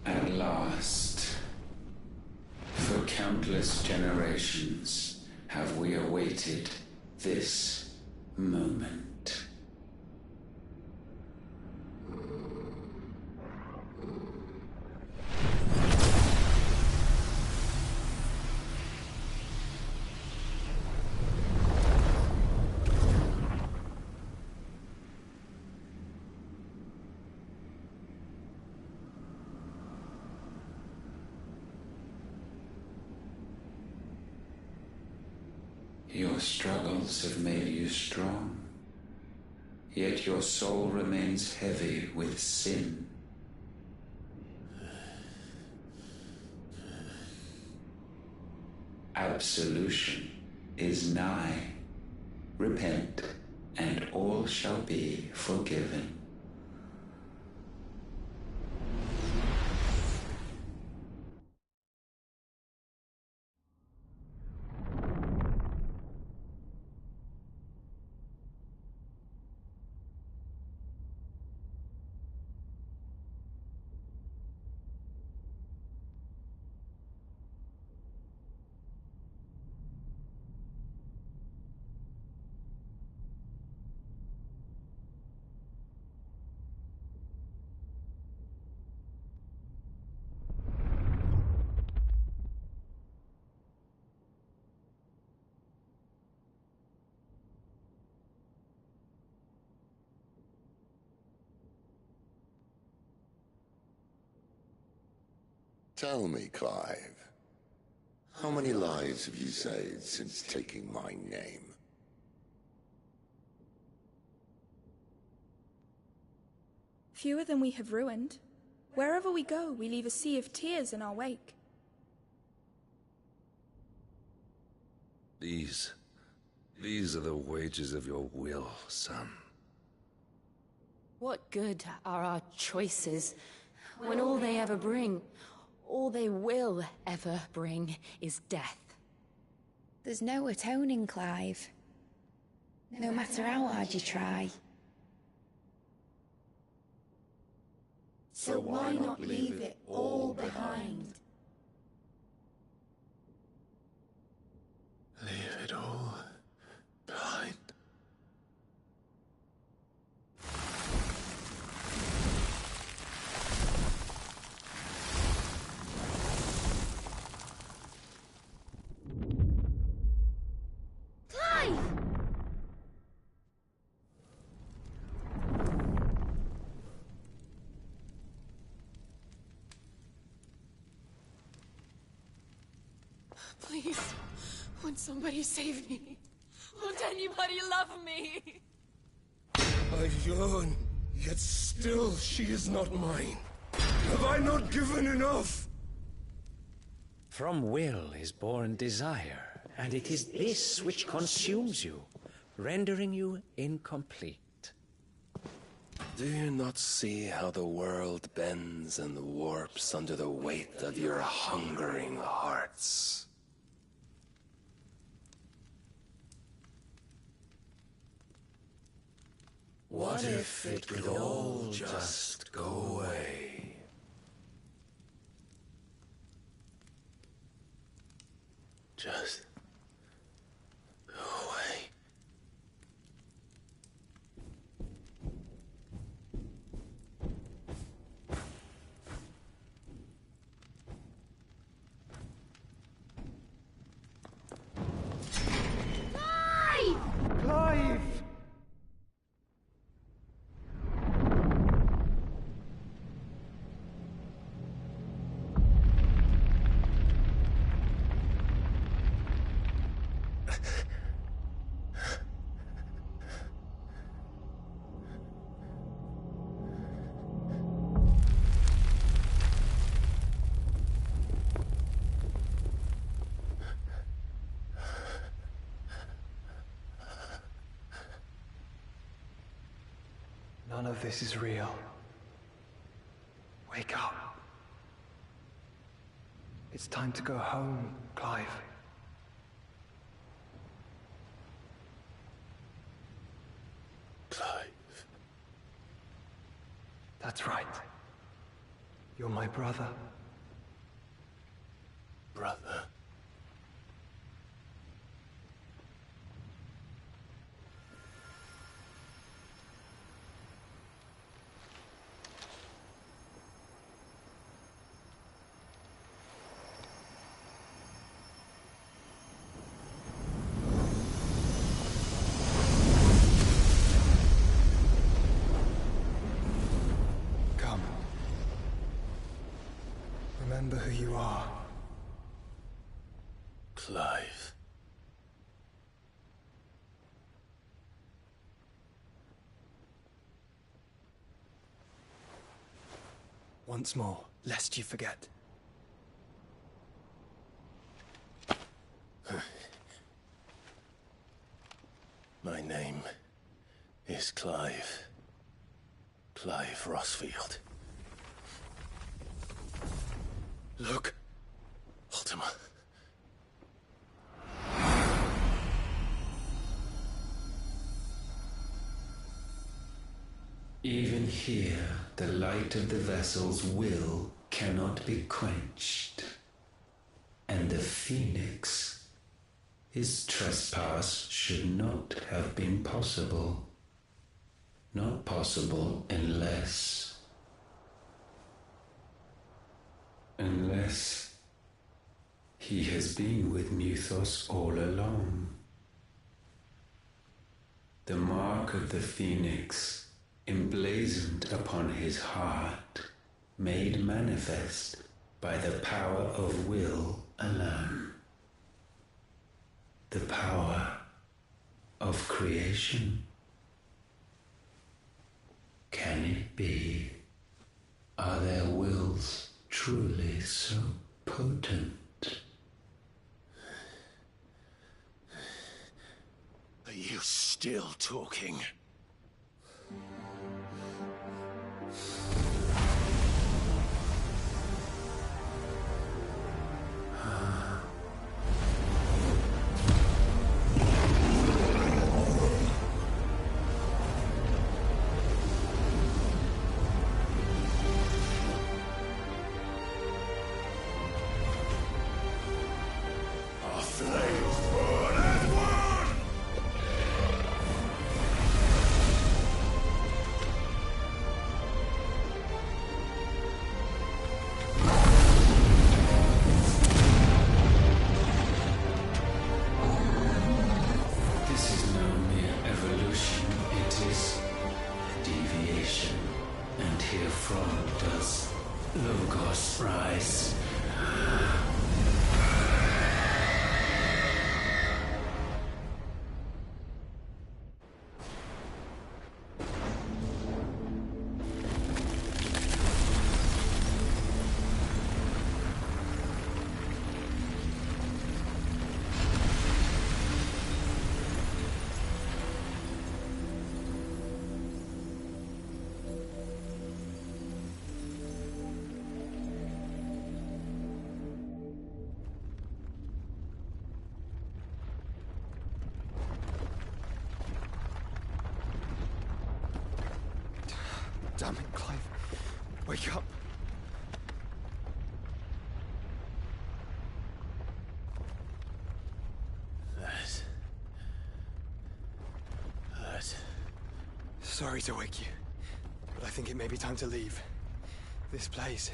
At last, for countless generations, have we awaited this moment. Your struggles have made you strong, yet your soul remains heavy with sin. Absolution is nigh. Repent, and all shall be forgiven. Tell me, Clive, how many lives have you saved since taking my name? Fewer than we have ruined. Wherever we go, we leave a sea of tears in our wake. These are the wages of your will, son. What good are our choices when all they ever bring, all they will ever bring, is death? There's no atoning, Clive. No matter how hard you try. So why not leave it all behind? Leave it all behind. Clive! Please, won't somebody save me? Won't anybody love me? I yearn, yet still she is not mine. Have I not given enough? From will is born desire, and it is this which consumes you, rendering you incomplete. Do you not see how the world bends and warps under the weight of your hungering hearts? What if it could all just go away? Just go away. Clive! None of this is real. Wake up. It's time to go home, Clive. Clive. That's right. You're my brother. Brother. Come. Remember who you are. Clive. Once more, lest you forget. My name is Clive. Clive Rossfield. Look, Ultima. Even here, the light of the vessel's will cannot be quenched. And the Phoenix, his trespass should not have been possible. Not possible unless he has been with Muthos all along. The mark of the Phoenix, emblazoned upon his heart, made manifest by the power of will alone. The power of creation. Can it be? Are their wills truly so potent? Are you still talking? Damn it, Clive. Wake up. That hurt. Sorry to wake you, but I think it may be time to leave. This place.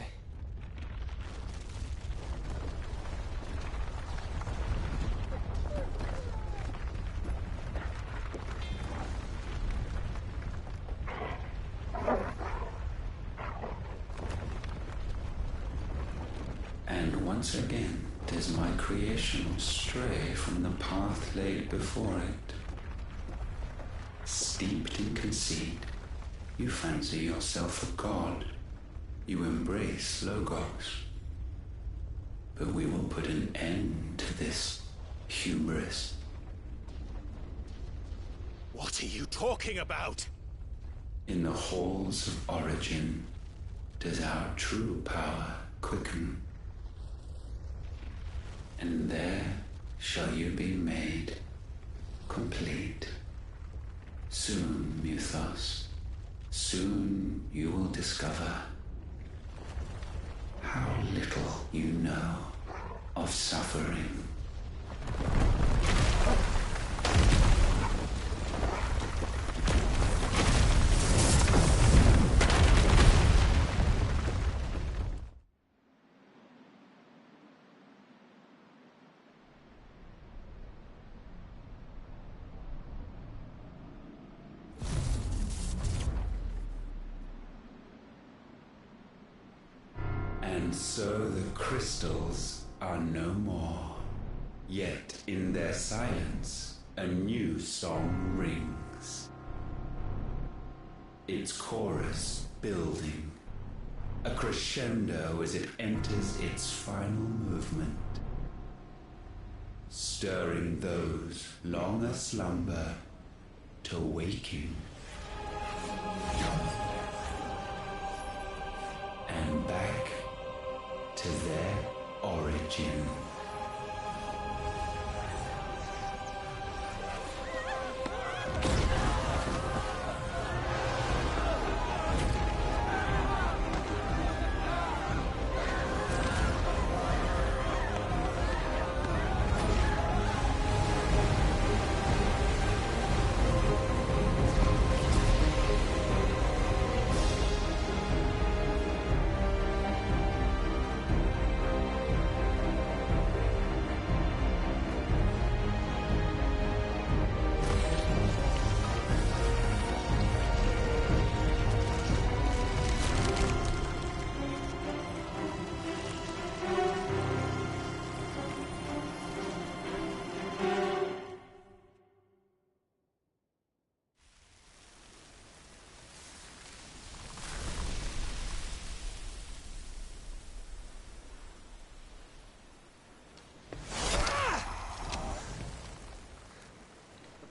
And once again does my creation stray from the path laid before it. Steeped in conceit, you fancy yourself a god. You embrace Logos. But we will put an end to this hubris. What are you talking about? In the halls of origin does our true power quicken. And there shall you be made complete. Soon, Muthos, soon you will discover you know of suffering. And so the crystals are no more. Yet in their silence, a new song rings. Its chorus building, a crescendo as it enters its final movement, stirring those long aslumber to waking. And back to their origin.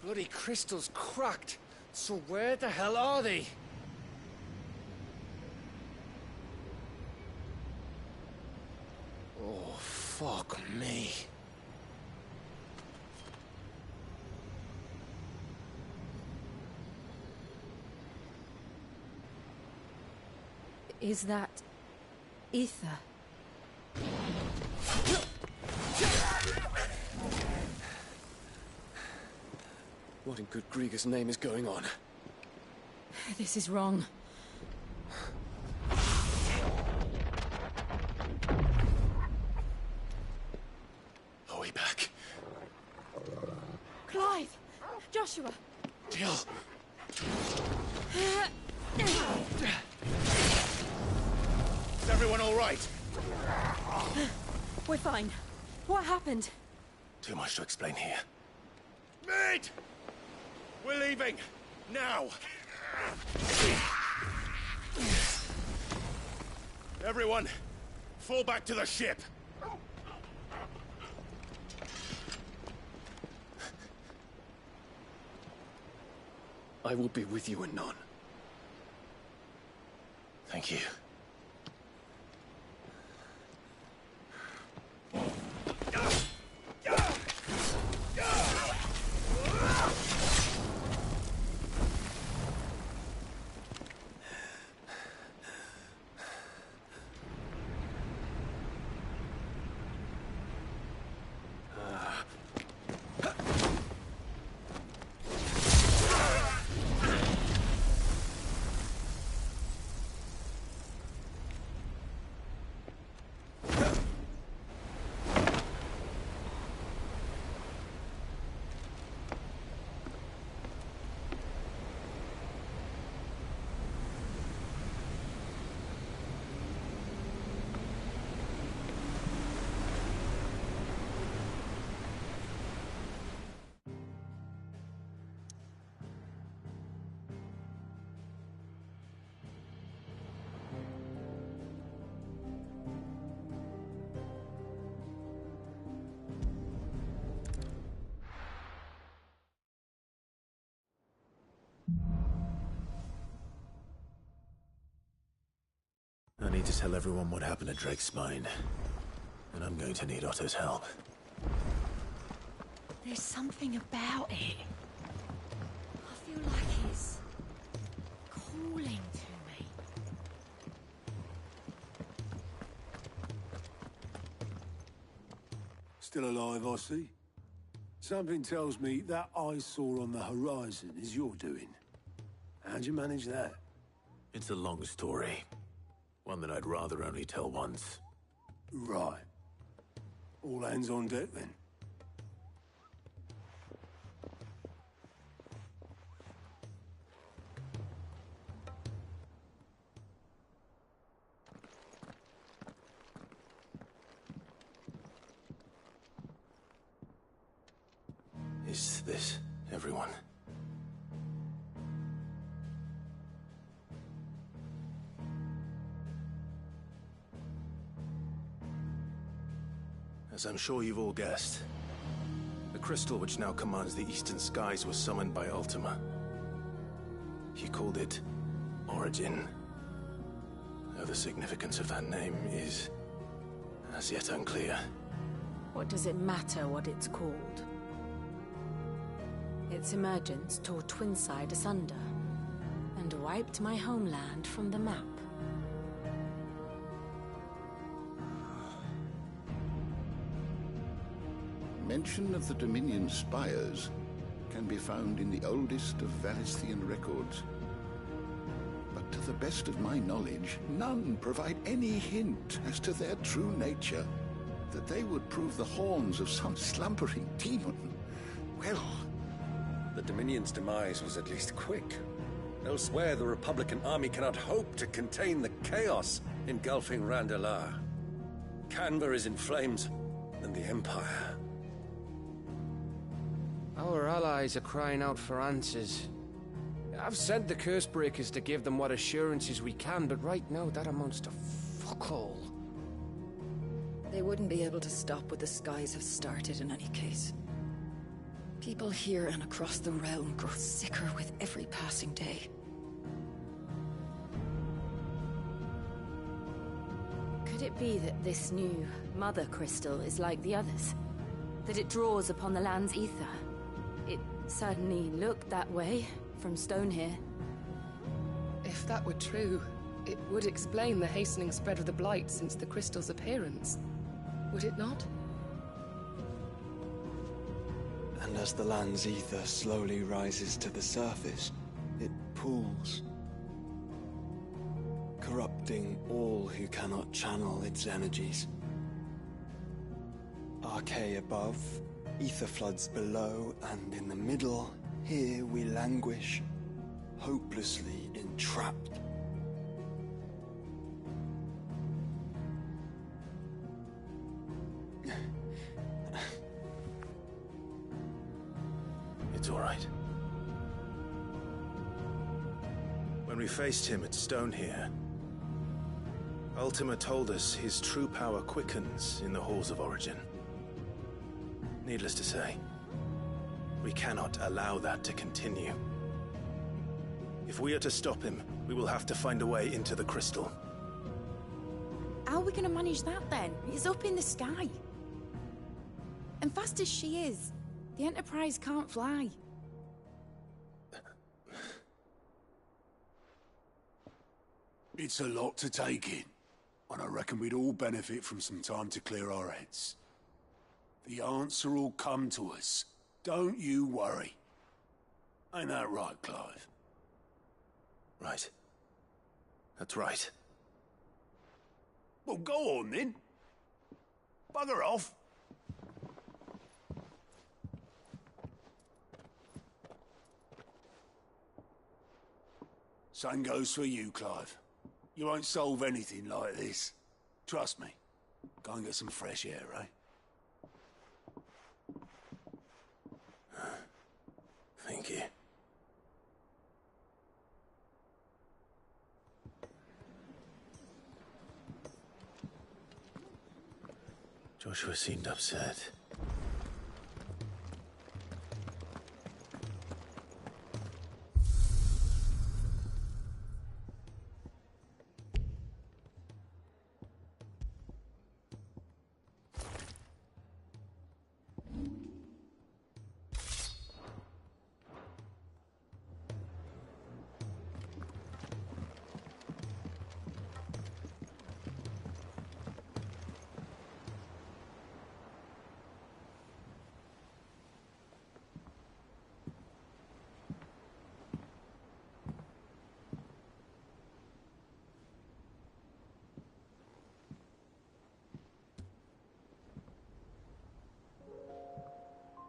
Bloody crystal's cracked. So where the hell are they? Oh, fuck me. Is that ether? What in good Grieger's name is going on? This is wrong. Are we back? Clive! Joshua! Jill! Is everyone all right? We're fine. What happened? Too much to explain here. Mate! We're leaving! Now! Everyone, fall back to the ship! I will be with you anon. Thank you. I need to tell everyone what happened at Drake's Spine. And I'm going to need Otto's help. There's something about it. I feel like it's calling to me. Still alive, I see. Something tells me that eyesore on the horizon is your doing. How'd you manage that? It's a long story. One that I'd rather only tell once. Right. All hands on deck, then. Is this everyone? As I'm sure you've all guessed, the crystal which now commands the eastern skies was summoned by Ultima. He called it Origin. Though the significance of that name is as yet unclear. What does it matter what it's called? Its emergence tore Twinside asunder and wiped my homeland from the map. Mention of the Dominion spires can be found in the oldest of Valisthian records. But to the best of my knowledge, none provide any hint as to their true nature. That they would prove the horns of some slumbering demon. Well... The Dominion's demise was at least quick. Elsewhere, the Republican army cannot hope to contain the chaos engulfing Randalar. Canva is in flames, and the Empire. Our allies are crying out for answers. I've sent the Cursebreakers to give them what assurances we can, but right now that amounts to fuck all. They wouldn't be able to stop what the skies have started in any case. People here and across the realm grow sicker with every passing day. Could it be that this new Mother Crystal is like the others? That it draws upon the land's ether? It certainly looked that way from stone here. If that were true, it would explain the hastening spread of the Blight since the crystal's appearance. Would it not? And as the land's ether slowly rises to the surface, it pools, corrupting all who cannot channel its energies. Archay above, ether floods below, and in the middle, here we languish, hopelessly entrapped. It's all right. When we faced him at Stone here, Ultima told us his true power quickens in the halls of Origin. Needless to say, we cannot allow that to continue. If we are to stop him, we will have to find a way into the crystal. How are we going to manage that then? It's up in the sky. And fast as she is, the Enterprise can't fly. It's a lot to take in, and I reckon we'd all benefit from some time to clear our heads. The answer will come to us. Don't you worry. Ain't that right, Clive? Right. That's right. Well, go on then. Bugger off. Same goes for you, Clive. You won't solve anything like this. Trust me. Go and get some fresh air, eh? Thank you. Joshua seemed upset.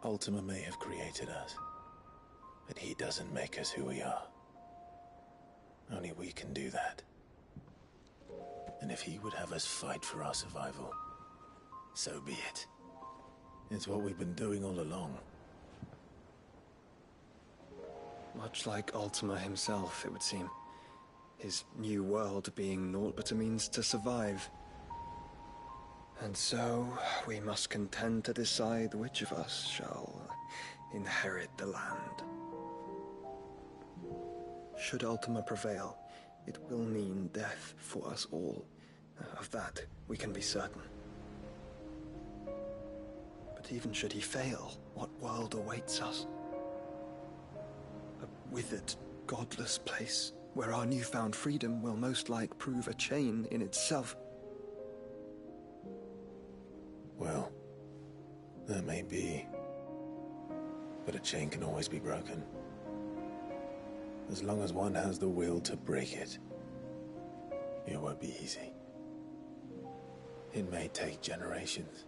Ultima may have created us, but he doesn't make us who we are. Only we can do that. And if he would have us fight for our survival, so be it. It's what we've been doing all along. Much like Ultima himself, it would seem. His new world being naught but a means to survive. And so, we must contend to decide which of us shall inherit the land. Should Ultima prevail, it will mean death for us all. Of that, we can be certain. But even should he fail, what world awaits us? A withered, godless place where our newfound freedom will most like prove a chain in itself. Well, that may be. But a chain can always be broken. As long as one has the will to break it. It won't be easy. It may take generations.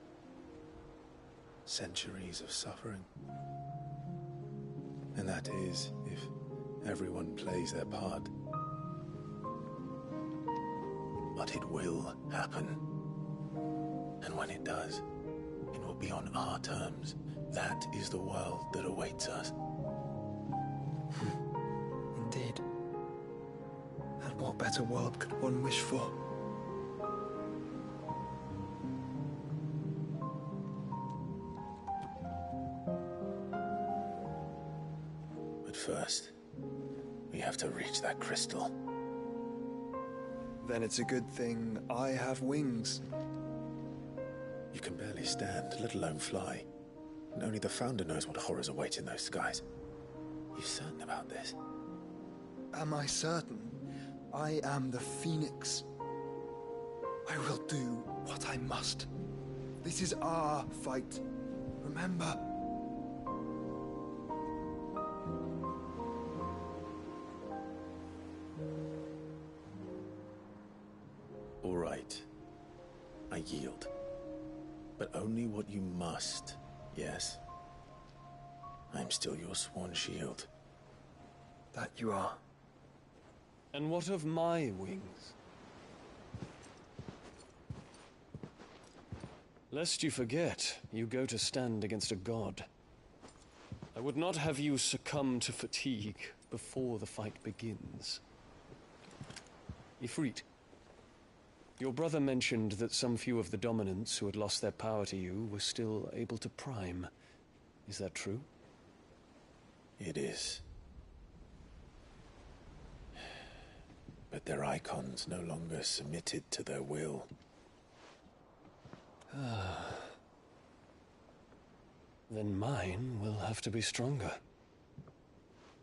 Centuries of suffering. And that is, if everyone plays their part. But it will happen. And when it does, it will be on our terms. That is the world that awaits us. Indeed. And what better world could one wish for? But first, we have to reach that crystal. Then it's a good thing I have wings. You can barely stand, let alone fly. And only the Founder knows what horrors await in those skies. You certain about this? Am I certain? I am the Phoenix. I will do what I must. This is our fight. Remember? All right. I yield. But only what you must, yes? I'm still your sworn shield. That you are. And what of my wings? Lest you forget, you go to stand against a god. I would not have you succumb to fatigue before the fight begins. Ifrit, your brother mentioned that some few of the dominants who had lost their power to you were still able to prime. Is that true? It is. But their icons no longer submitted to their will. Then mine will have to be stronger.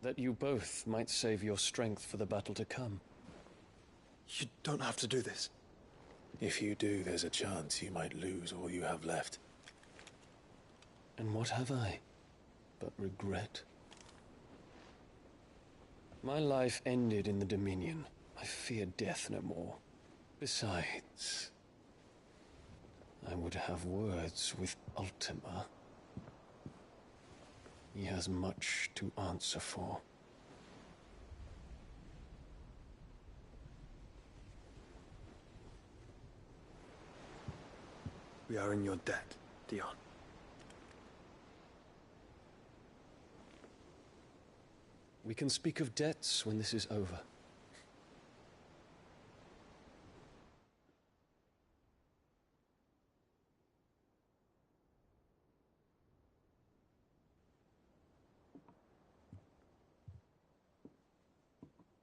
That you both might save your strength for the battle to come. You don't have to do this. If you do, there's a chance you might lose all you have left. And what have I but regret? My life ended in the Dominion. I fear death no more. Besides, I would have words with Ultima. He has much to answer for. We are in your debt, Dion. We can speak of debts when this is over.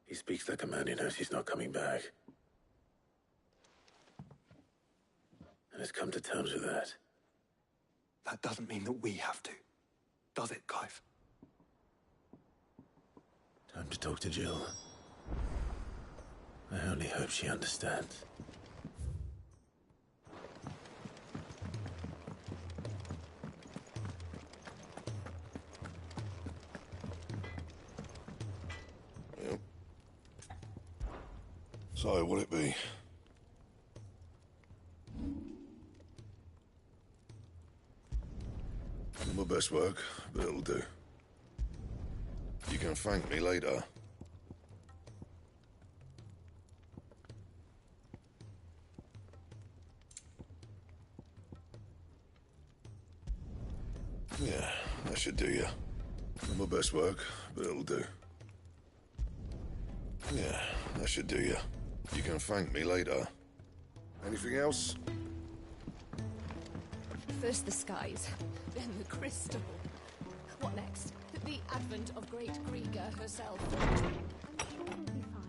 He speaks like a man who knows he's not coming back. And has come to terms with that. That doesn't mean that we have to, does it, Clive? Time to talk to Jill. I only hope she understands. Yep. So, what'll it be? Not my best work, but it'll do. You can thank me later. Yeah, that should do you. Not my best work, but it'll do. Yeah, that should do you. You can thank me later. Anything else? First the skies, then the crystal. What next? The advent of great Krieger herself. I'm sure it'll be fine.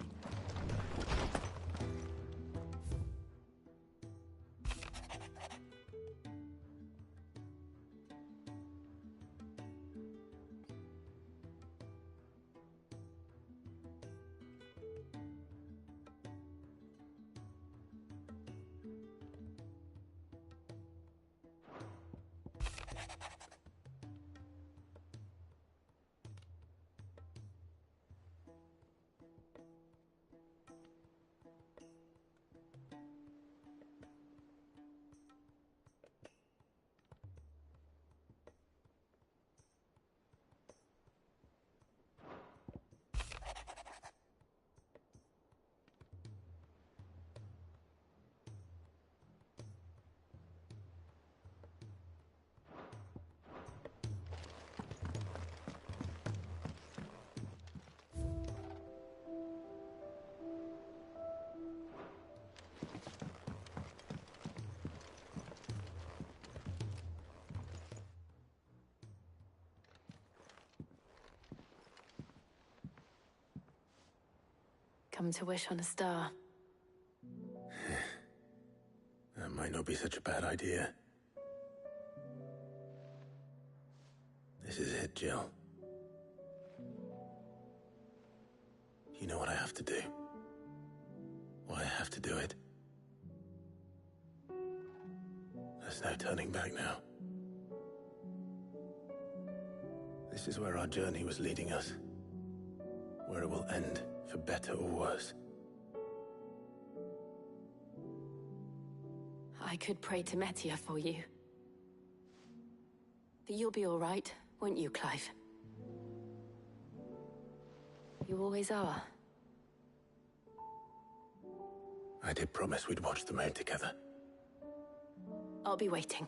Come to wish on a star. That might not be such a bad idea. This is it, Jill. You know what I have to do. Why I have to do it. There's no turning back now. This is where our journey was leading us. Where it will end, for better or worse. I could pray to Metia for you. But you'll be all right, won't you, Clive? You always are. I did promise we'd watch the moon together. I'll be waiting.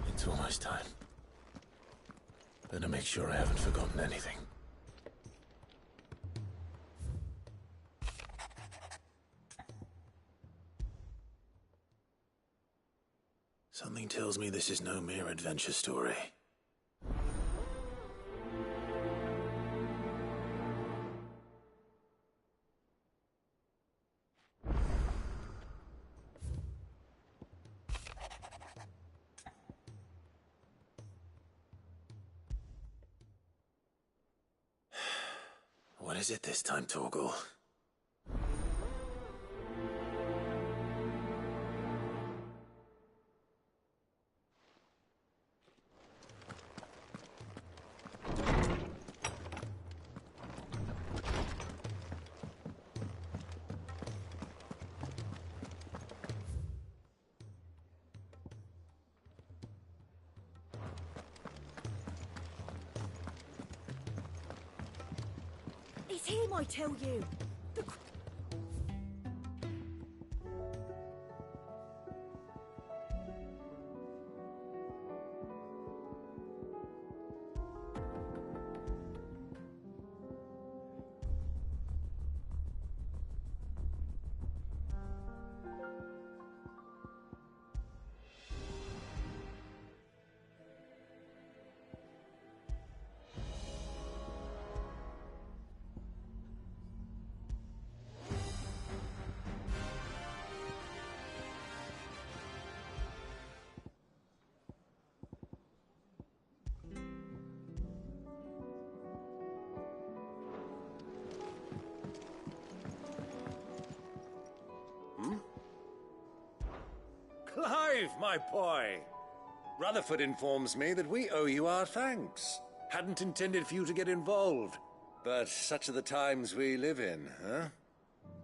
It's almost time. Better make sure I haven't forgotten anything. Something tells me this is no mere adventure story. What is it this time, Torgal? It's him, I tell you. Clive, my boy! Rutherford informs me that we owe you our thanks. Hadn't intended for you to get involved, but such are the times we live in, huh?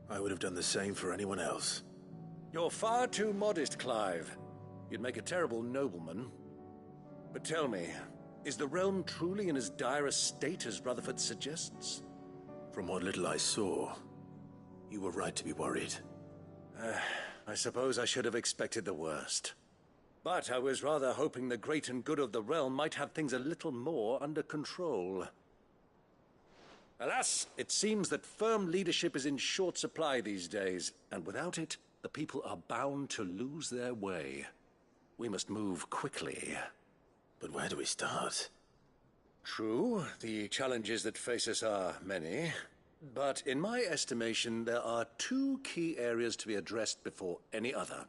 I would have done the same for anyone else. You're far too modest, Clive. You'd make a terrible nobleman. But tell me, is the realm truly in as dire a state as Rutherford suggests? From what little I saw, you were right to be worried. I suppose I should have expected the worst. But I was rather hoping the great and good of the realm might have things a little more under control. Alas, it seems that firm leadership is in short supply these days, and without it, the people are bound to lose their way. We must move quickly. But where do we start? True, the challenges that face us are many. But in my estimation, there are two key areas to be addressed before any other.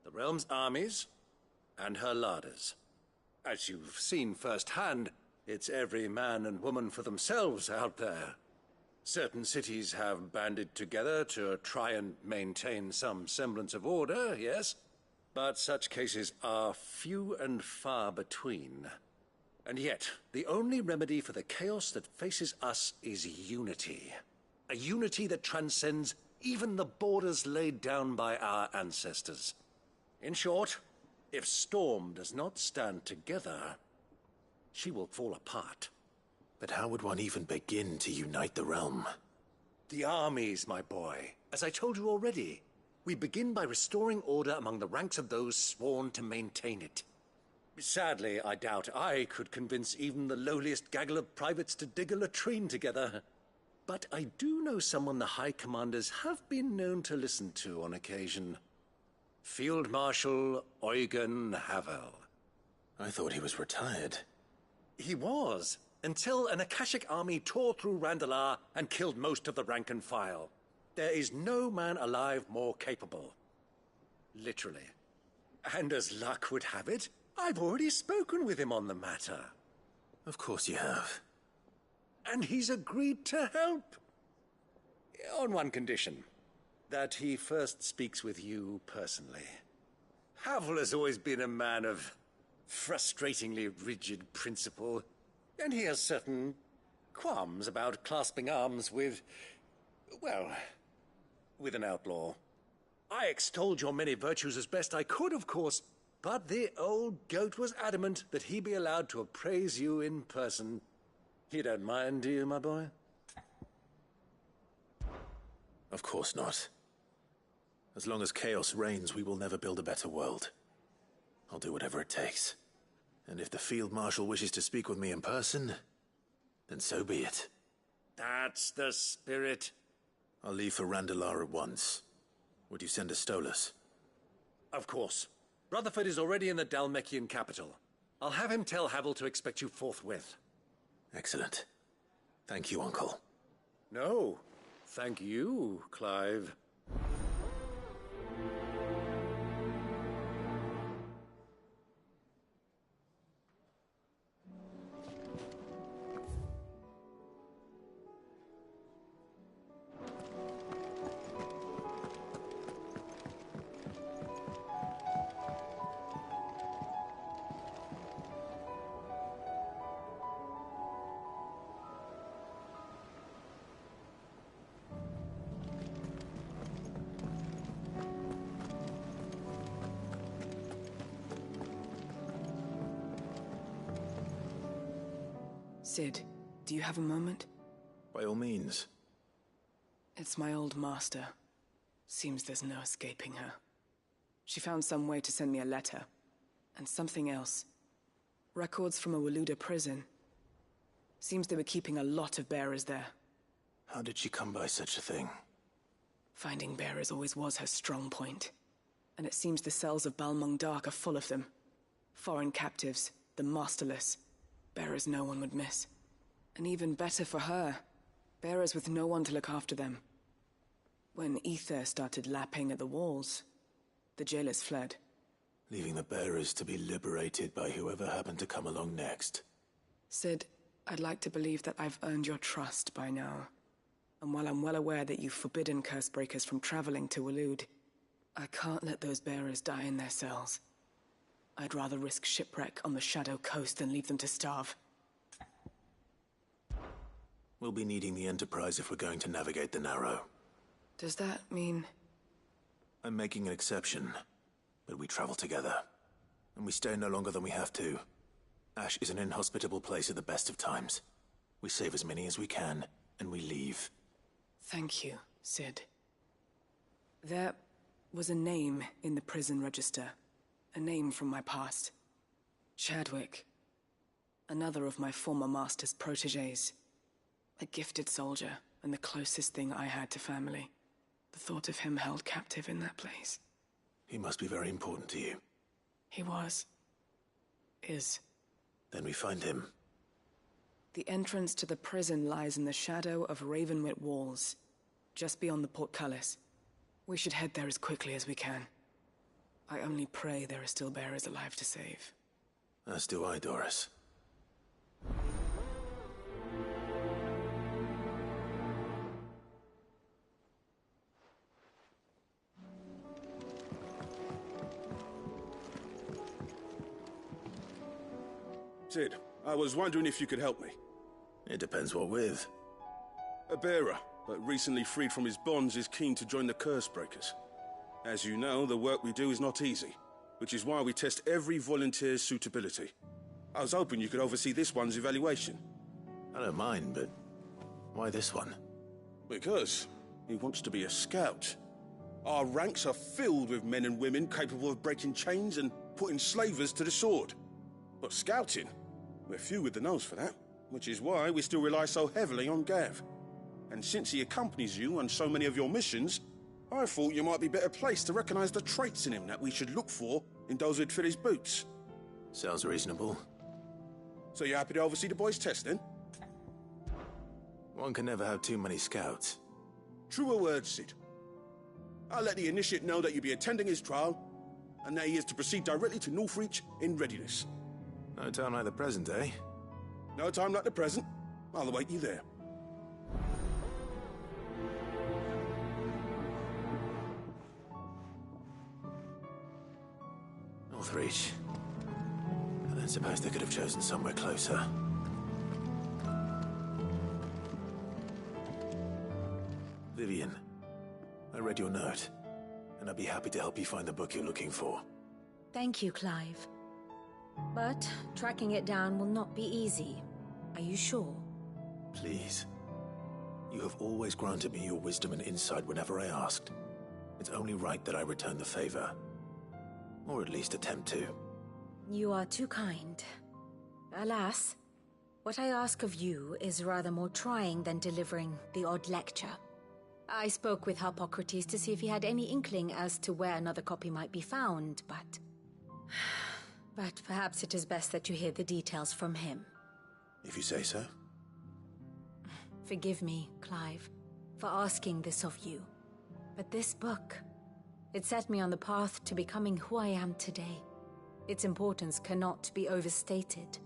The realm's armies and her larders. As you've seen firsthand, it's every man and woman for themselves out there. Certain cities have banded together to try and maintain some semblance of order, yes? But such cases are few and far between. And yet, the only remedy for the chaos that faces us is unity. A unity that transcends even the borders laid down by our ancestors. In short, if Storm does not stand together, she will fall apart. But how would one even begin to unite the realm? The armies, my boy. As I told you already, we begin by restoring order among the ranks of those sworn to maintain it. Sadly, I doubt I could convince even the lowliest gaggle of privates to dig a latrine together. But I do know someone the High Commanders have been known to listen to on occasion. Field Marshal Eugen Havel. I thought he was retired. He was, until an Akashic army tore through Randalar and killed most of the rank and file. There is no man alive more capable. Literally. And as luck would have it, I've already spoken with him on the matter. Of course you have. And he's agreed to help. On one condition. That he first speaks with you personally. Havel has always been a man of frustratingly rigid principle, and he has certain qualms about clasping arms with, well, with an outlaw. I extolled your many virtues as best I could, of course, but the old goat was adamant that he be allowed to appraise you in person. You don't mind, do you, my boy? Of course not. As long as chaos reigns, we will never build a better world. I'll do whatever it takes. And if the Field Marshal wishes to speak with me in person, then so be it. That's the spirit. I'll leave for Randalar at once. Would you send a Stolas? Of course. Rutherford is already in the Dalmekian capital. I'll have him tell Havel to expect you forthwith. Excellent. Thank you, Uncle. No, thank you, Clive. Sid, do you have a moment? By all means. It's my old master. Seems there's no escaping her. She found some way to send me a letter. And something else. Records from a Waluda prison. Seems they were keeping a lot of bearers there. How did she come by such a thing? Finding bearers always was her strong point. And it seems the cells of Balmung Dark are full of them. Foreign captives, the masterless. Bearers no one would miss. And even better for her, bearers with no one to look after them. When ether started lapping at the walls, the jailers fled. Leaving the bearers to be liberated by whoever happened to come along next. Sid, I'd like to believe that I've earned your trust by now. And while I'm well aware that you've forbidden Cursebreakers from traveling to Waloed, I can't let those bearers die in their cells. I'd rather risk shipwreck on the Shadow Coast than leave them to starve. We'll be needing the Enterprise if we're going to navigate the Narrow. Does that mean... I'm making an exception, but we travel together. And we stay no longer than we have to. Ash is an inhospitable place at the best of times. We save as many as we can, and we leave. Thank you, Sid. There was a name in the prison register. A name from my past. Chadwick. Another of my former master's protégés. A gifted soldier, and the closest thing I had to family. The thought of him held captive in that place. He must be very important to you. He was. Is. Then we find him. The entrance to the prison lies in the shadow of Ravenwit Walls, just beyond the portcullis. We should head there as quickly as we can. I only pray there are still bearers alive to save. As do I, Doris. Sid, I was wondering if you could help me. It depends what with. A bearer, but recently freed from his bonds, is keen to join the Curse Breakers. As you know, the work we do is not easy, which is why we test every volunteer's suitability. I was hoping you could oversee this one's evaluation. I don't mind, but why this one? Because he wants to be a scout. Our ranks are filled with men and women capable of breaking chains and putting slavers to the sword. But scouting, we're few with the nose for that, which is why we still rely so heavily on Gav. And since he accompanies you on so many of your missions, I thought you might be better placed to recognize the traits in him that we should look for in those who'd fill his boots. Sounds reasonable. So you're happy to oversee the boys' test, then? One can never have too many scouts. Truer words, Sid. I'll let the initiate know that you'll be attending his trial, and that he is to proceed directly to Northreach in readiness. No time like the present, eh? No time like the present. I'll await you there. Northreach. I don't suppose they could have chosen somewhere closer. Vivian, I read your note, and I'd be happy to help you find the book you're looking for. Thank you, Clive. But tracking it down will not be easy. Are you sure? Please. You have always granted me your wisdom and insight whenever I asked. It's only right that I return the favor. Or at least attempt to. You are too kind. Alas, what I ask of you is rather more trying than delivering the odd lecture. I spoke with Harpocrates to see if he had any inkling as to where another copy might be found, but perhaps it is best that you hear the details from him. If you say so. Forgive me, Clive, for asking this of you. But this book, it set me on the path to becoming who I am today. Its importance cannot be overstated.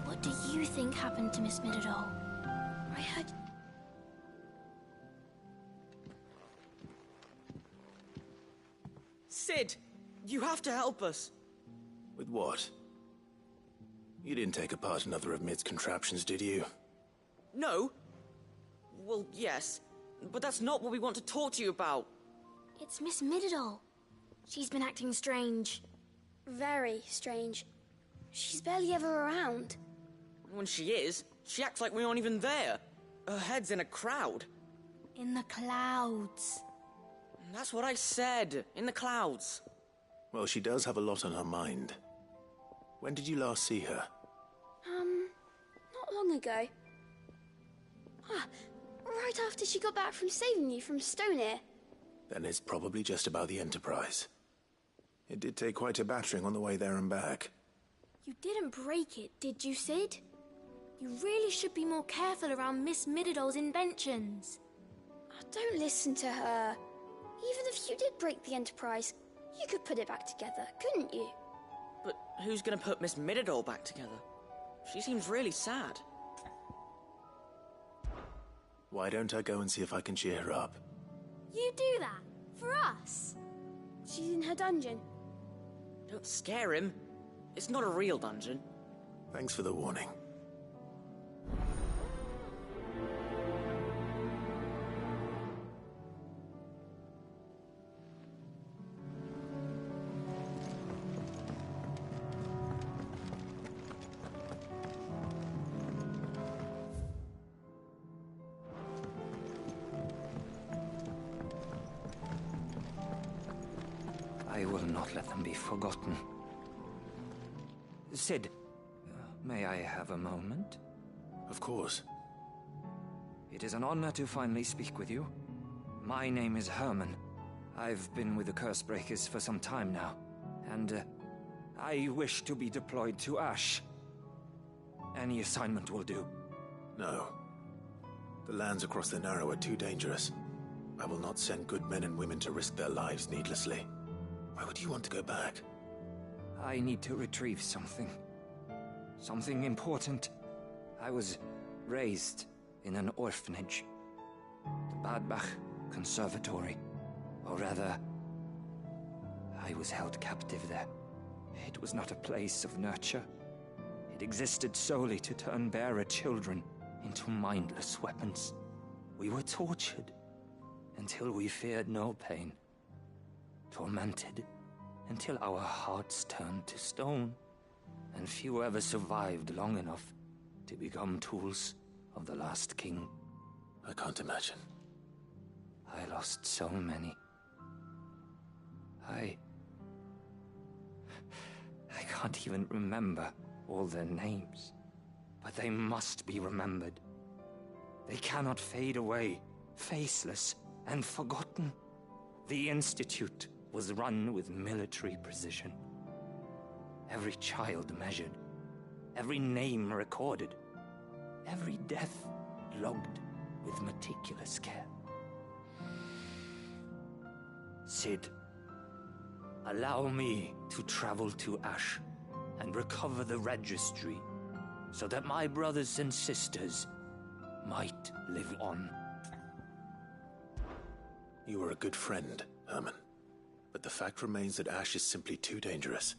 What do you think happened to Miss Midadol? I heard... Sid! You have to help us! With what? You didn't take apart another of Mid's contraptions, did you? No. Well, yes. But that's not what we want to talk to you about. It's Miss Midadol. She's been acting strange. Very strange. She's barely ever around. When she is, she acts like we aren't even there. Her head's in a crowd. In the clouds. That's what I said. In the clouds. Well, she does have a lot on her mind. When did you last see her? Not long ago. Right after she got back from saving you from Stonear. Then it's probably just about the Enterprise. It did take quite a battering on the way there and back. You didn't break it, did you, Sid? You really should be more careful around Miss Mididol's inventions. Oh, don't listen to her. Even if you did break the Enterprise, you could put it back together, couldn't you? But who's gonna put Miss Mididol back together? She seems really sad. Why don't I go and see if I can cheer her up? You do that? For us? She's in her dungeon. Don't scare him. It's not a real dungeon. Thanks for the warning. I will not let them be forgotten. Sid, may I have a moment? Of course. It is an honor to finally speak with you. My name is Herman. I've been with the Cursebreakers for some time now, and I wish to be deployed to Ash. Any assignment will do. No. The lands across the Narrow are too dangerous. I will not send good men and women to risk their lives needlessly. Why would you want to go back? I need to retrieve something. Something important. I was raised in an orphanage. The Badbach Conservatory. Or rather, I was held captive there. It was not a place of nurture. It existed solely to turn bearer children into mindless weapons. We were tortured until we feared no pain. Tormented until our hearts turned to stone, and few ever survived long enough to become tools of the last king. I can't imagine. I lost so many. I can't even remember all their names, but they must be remembered. They cannot fade away, faceless and forgotten. The Institute was run with military precision. Every child measured, every name recorded, every death logged with meticulous care. Sid, allow me to travel to Ash and recover the registry so that my brothers and sisters might live on. You were a good friend, Herman. But the fact remains that Ash is simply too dangerous.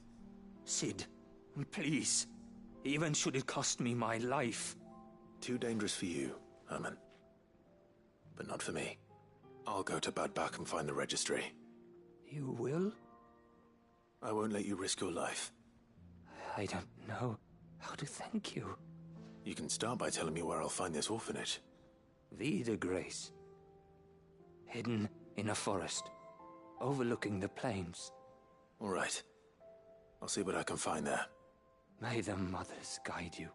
Sid, please. Even should it cost me my life. Too dangerous for you, Herman. But not for me. I'll go to Bad Bach and find the registry. You will? I won't let you risk your life. I don't know how to thank you. You can start by telling me where I'll find this orphanage. Vida Grace. Hidden in a forest, overlooking the plains. All right. I'll see what I can find there. May the mothers guide you.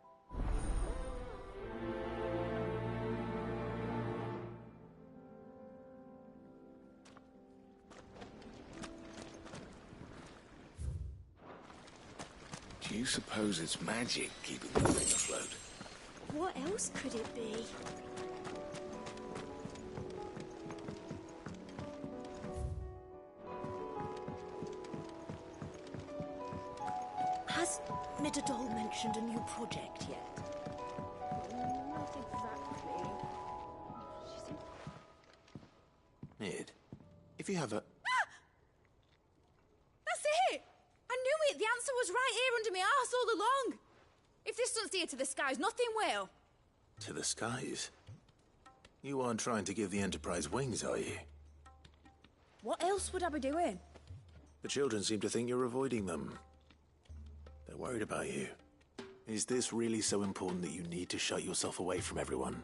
Do you suppose it's magic keeping the thing afloat? What else could it be? Has Mididol mentioned a new project yet? Not exactly. Mid, if you have a... That's it! I knew it! The answer was right here under my arse all along! If this doesn't steer to the skies, nothing will! To the skies? You aren't trying to give the Enterprise wings, are you? What else would I be doing? The children seem to think you're avoiding them. They're worried about you. Is this really so important that you need to shut yourself away from everyone?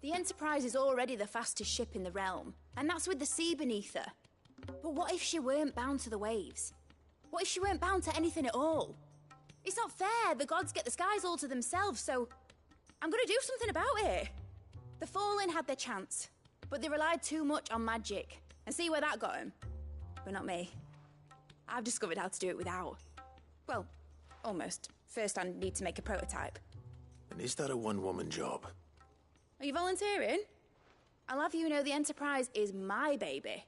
The Enterprise is already the fastest ship in the realm, and that's with the sea beneath her. But what if she weren't bound to the waves? What if she weren't bound to anything at all? It's not fair. The gods get the skies all to themselves, so I'm gonna do something about it. The Fallen had their chance, but they relied too much on magic. And see where that got them? But not me. I've discovered how to do it without. Well, almost. First I need to make a prototype. And is that a one-woman job? Are you volunteering? I'll have you know the Enterprise is my baby.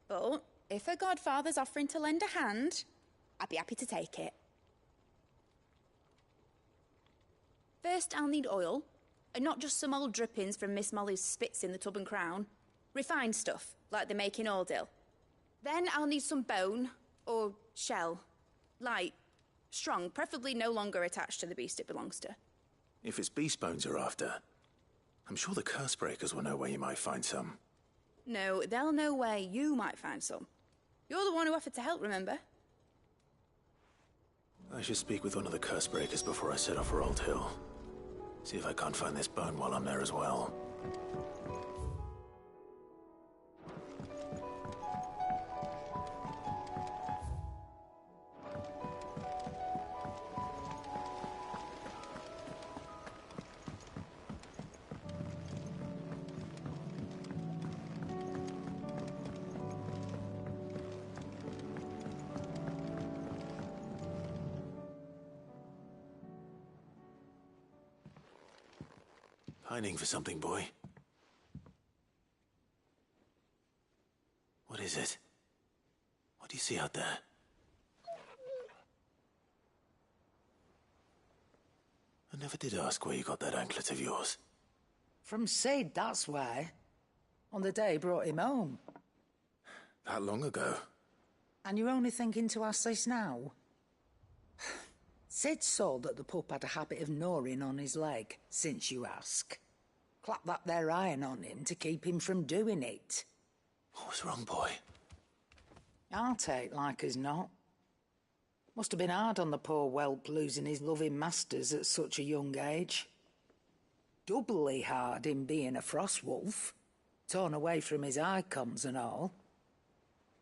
But if her godfather's offering to lend a hand, I'd be happy to take it. First, I'll need oil, and not just some old drippings from Miss Molly's spits in the Tub and Crown. Refined stuff, like they make in Ordil. Then I'll need some bone, or shell. Light, strong, preferably no longer attached to the beast it belongs to. If it's beast bones you're after, I'm sure the curse breakers will know where you might find some. No, they'll know where you might find some. You're the one who offered to help, remember? I should speak with one of the curse breakers before I set off for Old Hill. See if I can't find this bone while I'm there as well. Pining for something, boy. What is it? What do you see out there? I never did ask where you got that anklet of yours. From Sid, that's why. On the day he brought him home. That long ago? And you're only thinking to ask this now? Sid saw that the pup had a habit of gnawing on his leg, since you ask. Clap that there iron on him to keep him from doing it. What was wrong, boy? I'll take like as not. Must have been hard on the poor whelp losing his loving masters at such a young age. Doubly hard in being a frost wolf, torn away from his icons and all.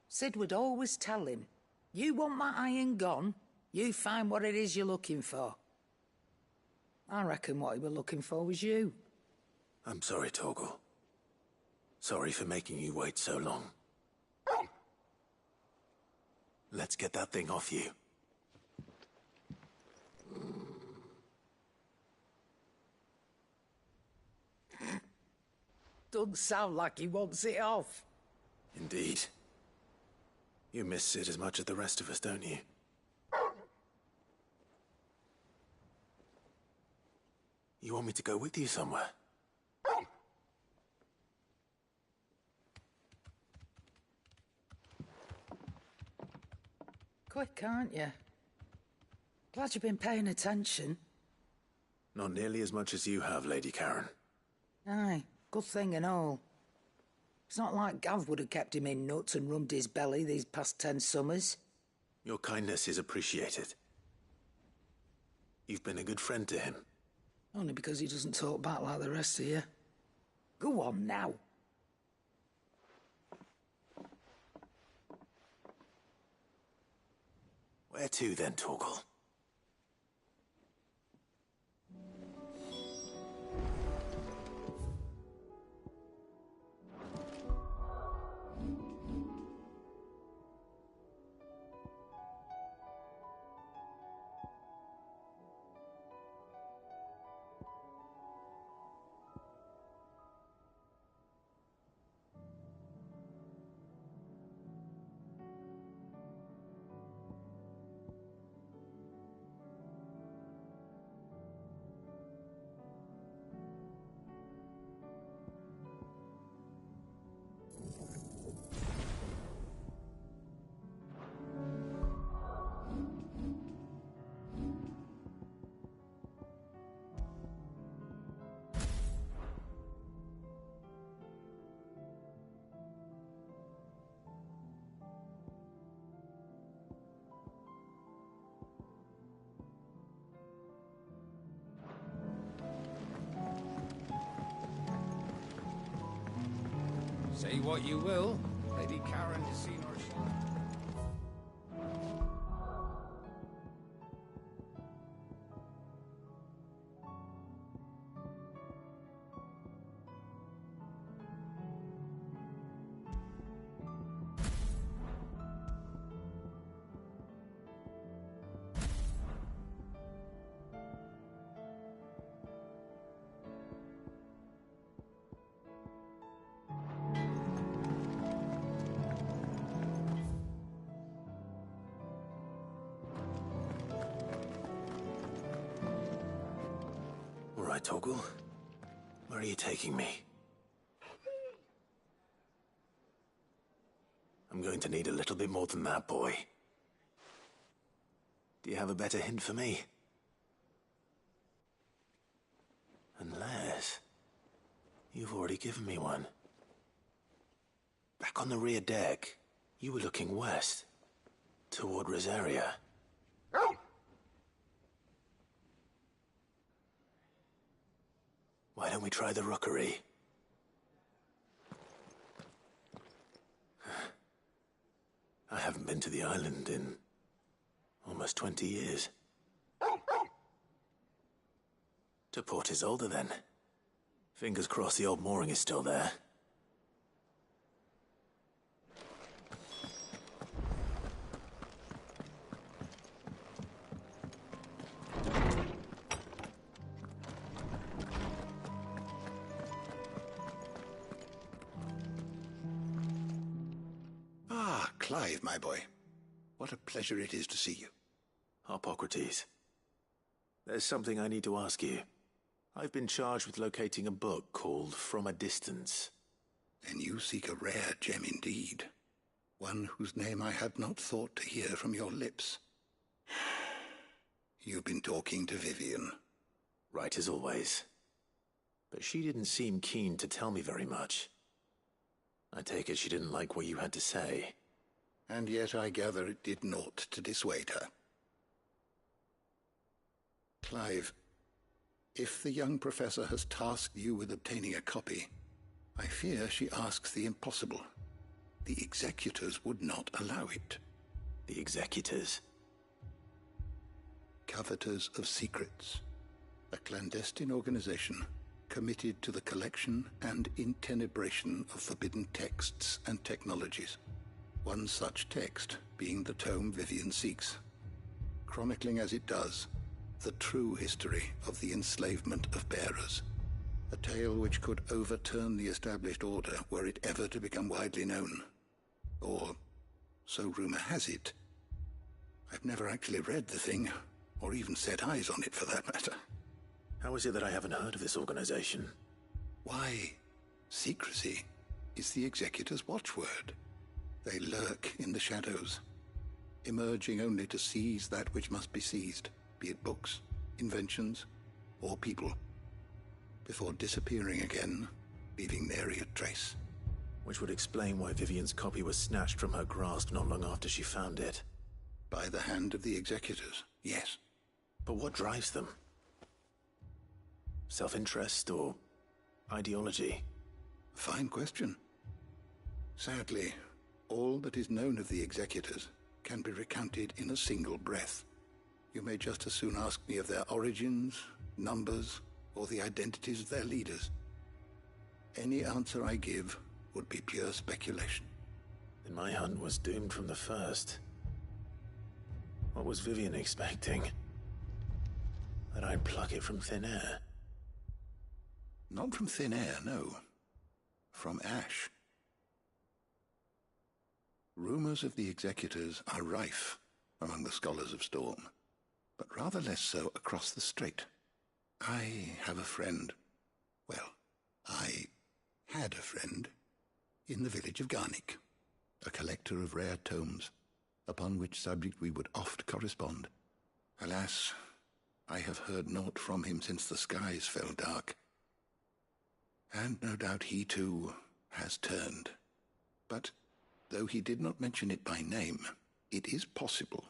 Sid would always tell him, you want that iron gone, you find what it is you're looking for. I reckon what he were looking for was you. I'm sorry, Torgal. Sorry for making you wait so long. Let's get that thing off you. Doesn't sound like he wants it off. Indeed. You miss Sid as much as the rest of us, don't you? You want me to go with you somewhere? Quick, aren't you? Glad you've been paying attention. Not nearly as much as you have, Lady Karen. Aye, good thing and all. It's not like Gav would have kept him in nuts and rubbed his belly these past 10 summers. Your kindness is appreciated. You've been a good friend to him. Only because he doesn't talk back like the rest of you. Go on now. Where to then, Torgal? Say what you will, Lady Karen has seen her shine. Torgal? Where are you taking me? I'm going to need a little bit more than that, boy. Do you have a better hint for me? Unless... you've already given me one. Back on the rear deck, you were looking west, toward Rosaria. Why don't we try the rookery? I haven't been to the island in almost 20 years. To Port Isolde, then. Fingers crossed the old mooring is still there. Ah, Clive, my boy. What a pleasure it is to see you. Hippocrates. There's something I need to ask you. I've been charged with locating a book called From a Distance. Then you seek a rare gem indeed. One whose name I had not thought to hear from your lips. You've been talking to Vivian. Right as always. But she didn't seem keen to tell me very much. I take it she didn't like what you had to say. And yet I gather it did naught to dissuade her. Clive, if the young professor has tasked you with obtaining a copy, I fear she asks the impossible. The executors would not allow it. The executors? Coveters of Secrets. A clandestine organization committed to the collection and intenebration of forbidden texts and technologies. One such text being the tome Vivian seeks, chronicling as it does the true history of the enslavement of bearers. A tale which could overturn the established order were it ever to become widely known. Or, so rumor has it. I've never actually read the thing, or even set eyes on it for that matter. How is it that I haven't heard of this organization? Why, secrecy is the executor's watchword. They lurk in the shadows, emerging only to seize that which must be seized, be it books, inventions, or people, before disappearing again, leaving nary a trace. Which would explain why Vivian's copy was snatched from her grasp not long after she found it. By the hand of the executors, yes. But what drives them? Self-interest or ideology? Fine question. Sadly, all that is known of the executors can be recounted in a single breath. You may just as soon ask me of their origins, numbers, or the identities of their leaders. Any answer I give would be pure speculation. Then my hunt was doomed from the first. What was Vivian expecting? That I'd pluck it from thin air? Not from thin air, no. From ash. Rumors of the executors are rife among the scholars of Storm, but rather less so across the strait. I have a friend. Well, I had a friend in the village of Garnick, a collector of rare tomes, upon which subject we would oft correspond. Alas, I have heard naught from him since the skies fell dark. And no doubt he too has turned. But though he did not mention it by name, it is possible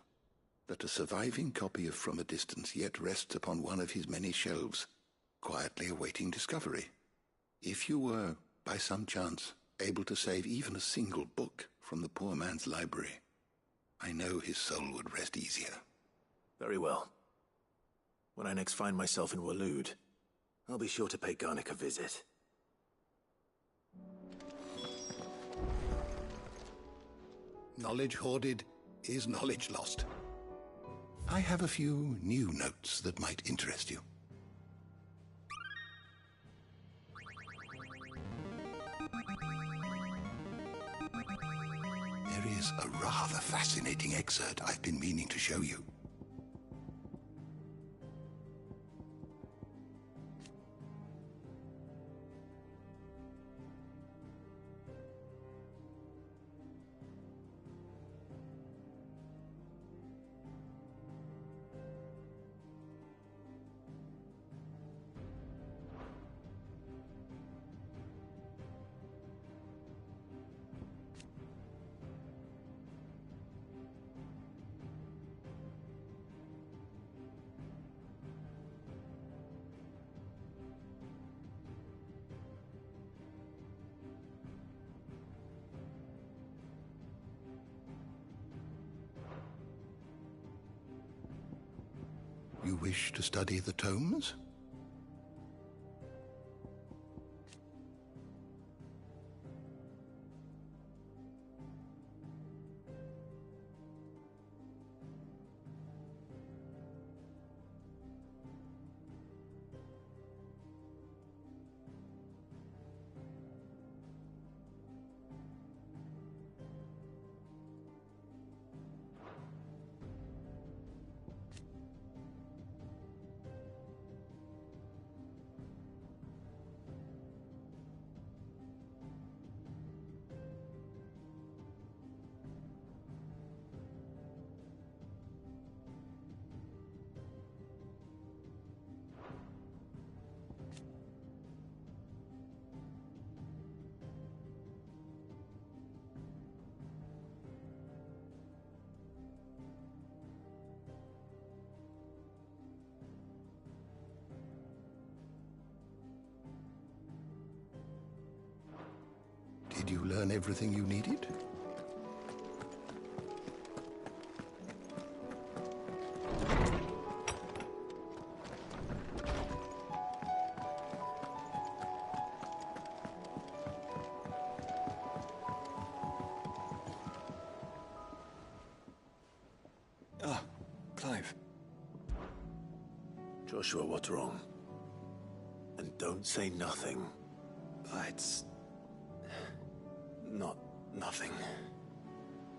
that a surviving copy of From a Distance yet rests upon one of his many shelves, quietly awaiting discovery. If you were, by some chance, able to save even a single book from the poor man's library, I know his soul would rest easier. Very well. When I next find myself in Waloed, I'll be sure to pay Garnick a visit. Knowledge hoarded is knowledge lost. I have a few new notes that might interest you. There is a rather fascinating excerpt I've been meaning to show you. you wish to study the tomes? Did you learn everything you needed? Ah, Clive. Joshua, what's wrong? And don't say nothing. It's not nothing.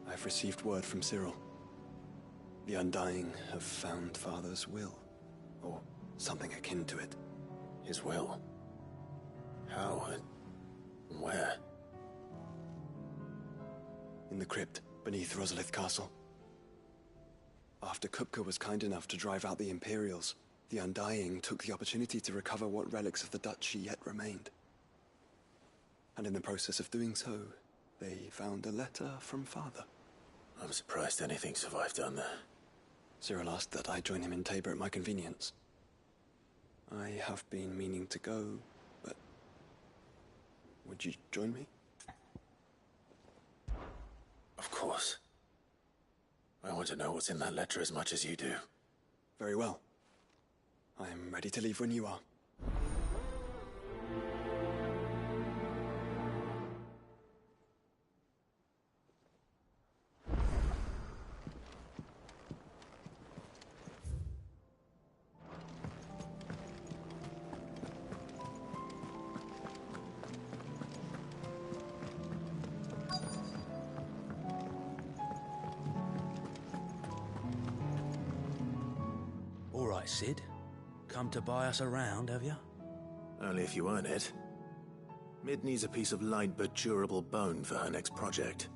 I've received word from Cyril. The Undying have found Father's will, or something akin to it. His will? How and where? In the crypt beneath Rosalith Castle. After Kupka was kind enough to drive out the Imperials, the Undying took the opportunity to recover what relics of the Duchy yet remained. And in the process of doing so, they found a letter from Father. I'm surprised anything survived down there. Cyril asked that I join him in Tabor at my convenience. I have been meaning to go, but would you join me? Of course. I want to know what's in that letter as much as you do. Very well. I am ready to leave when you are. Sid, come to buy us around, have you? Only if you earn it. Mid needs a piece of light but durable bone for her next project.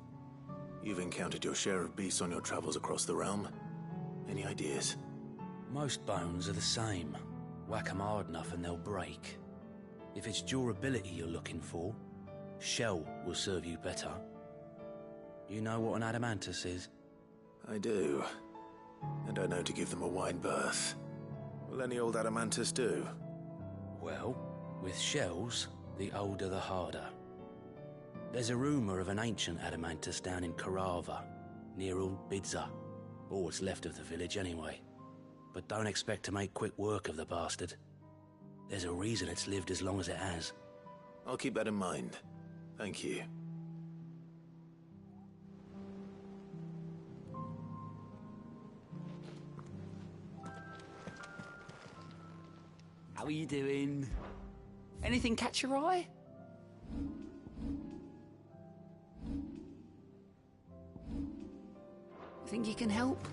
You've encountered your share of beasts on your travels across the realm. Any ideas? Most bones are the same. Whack 'em hard enough and they'll break. If it's durability you're looking for, shell will serve you better. You know what an adamantus is? I do. And I know to give them a wide berth. Will any old adamantus do? Well, with shells, the older the harder. There's a rumour of an ancient adamantus down in Karava, near Old Bidza, or what's left of the village anyway. But don't expect to make quick work of the bastard. There's a reason it's lived as long as it has. I'll keep that in mind. Thank you. How are you doing? Anything catch your eye? Think you can help?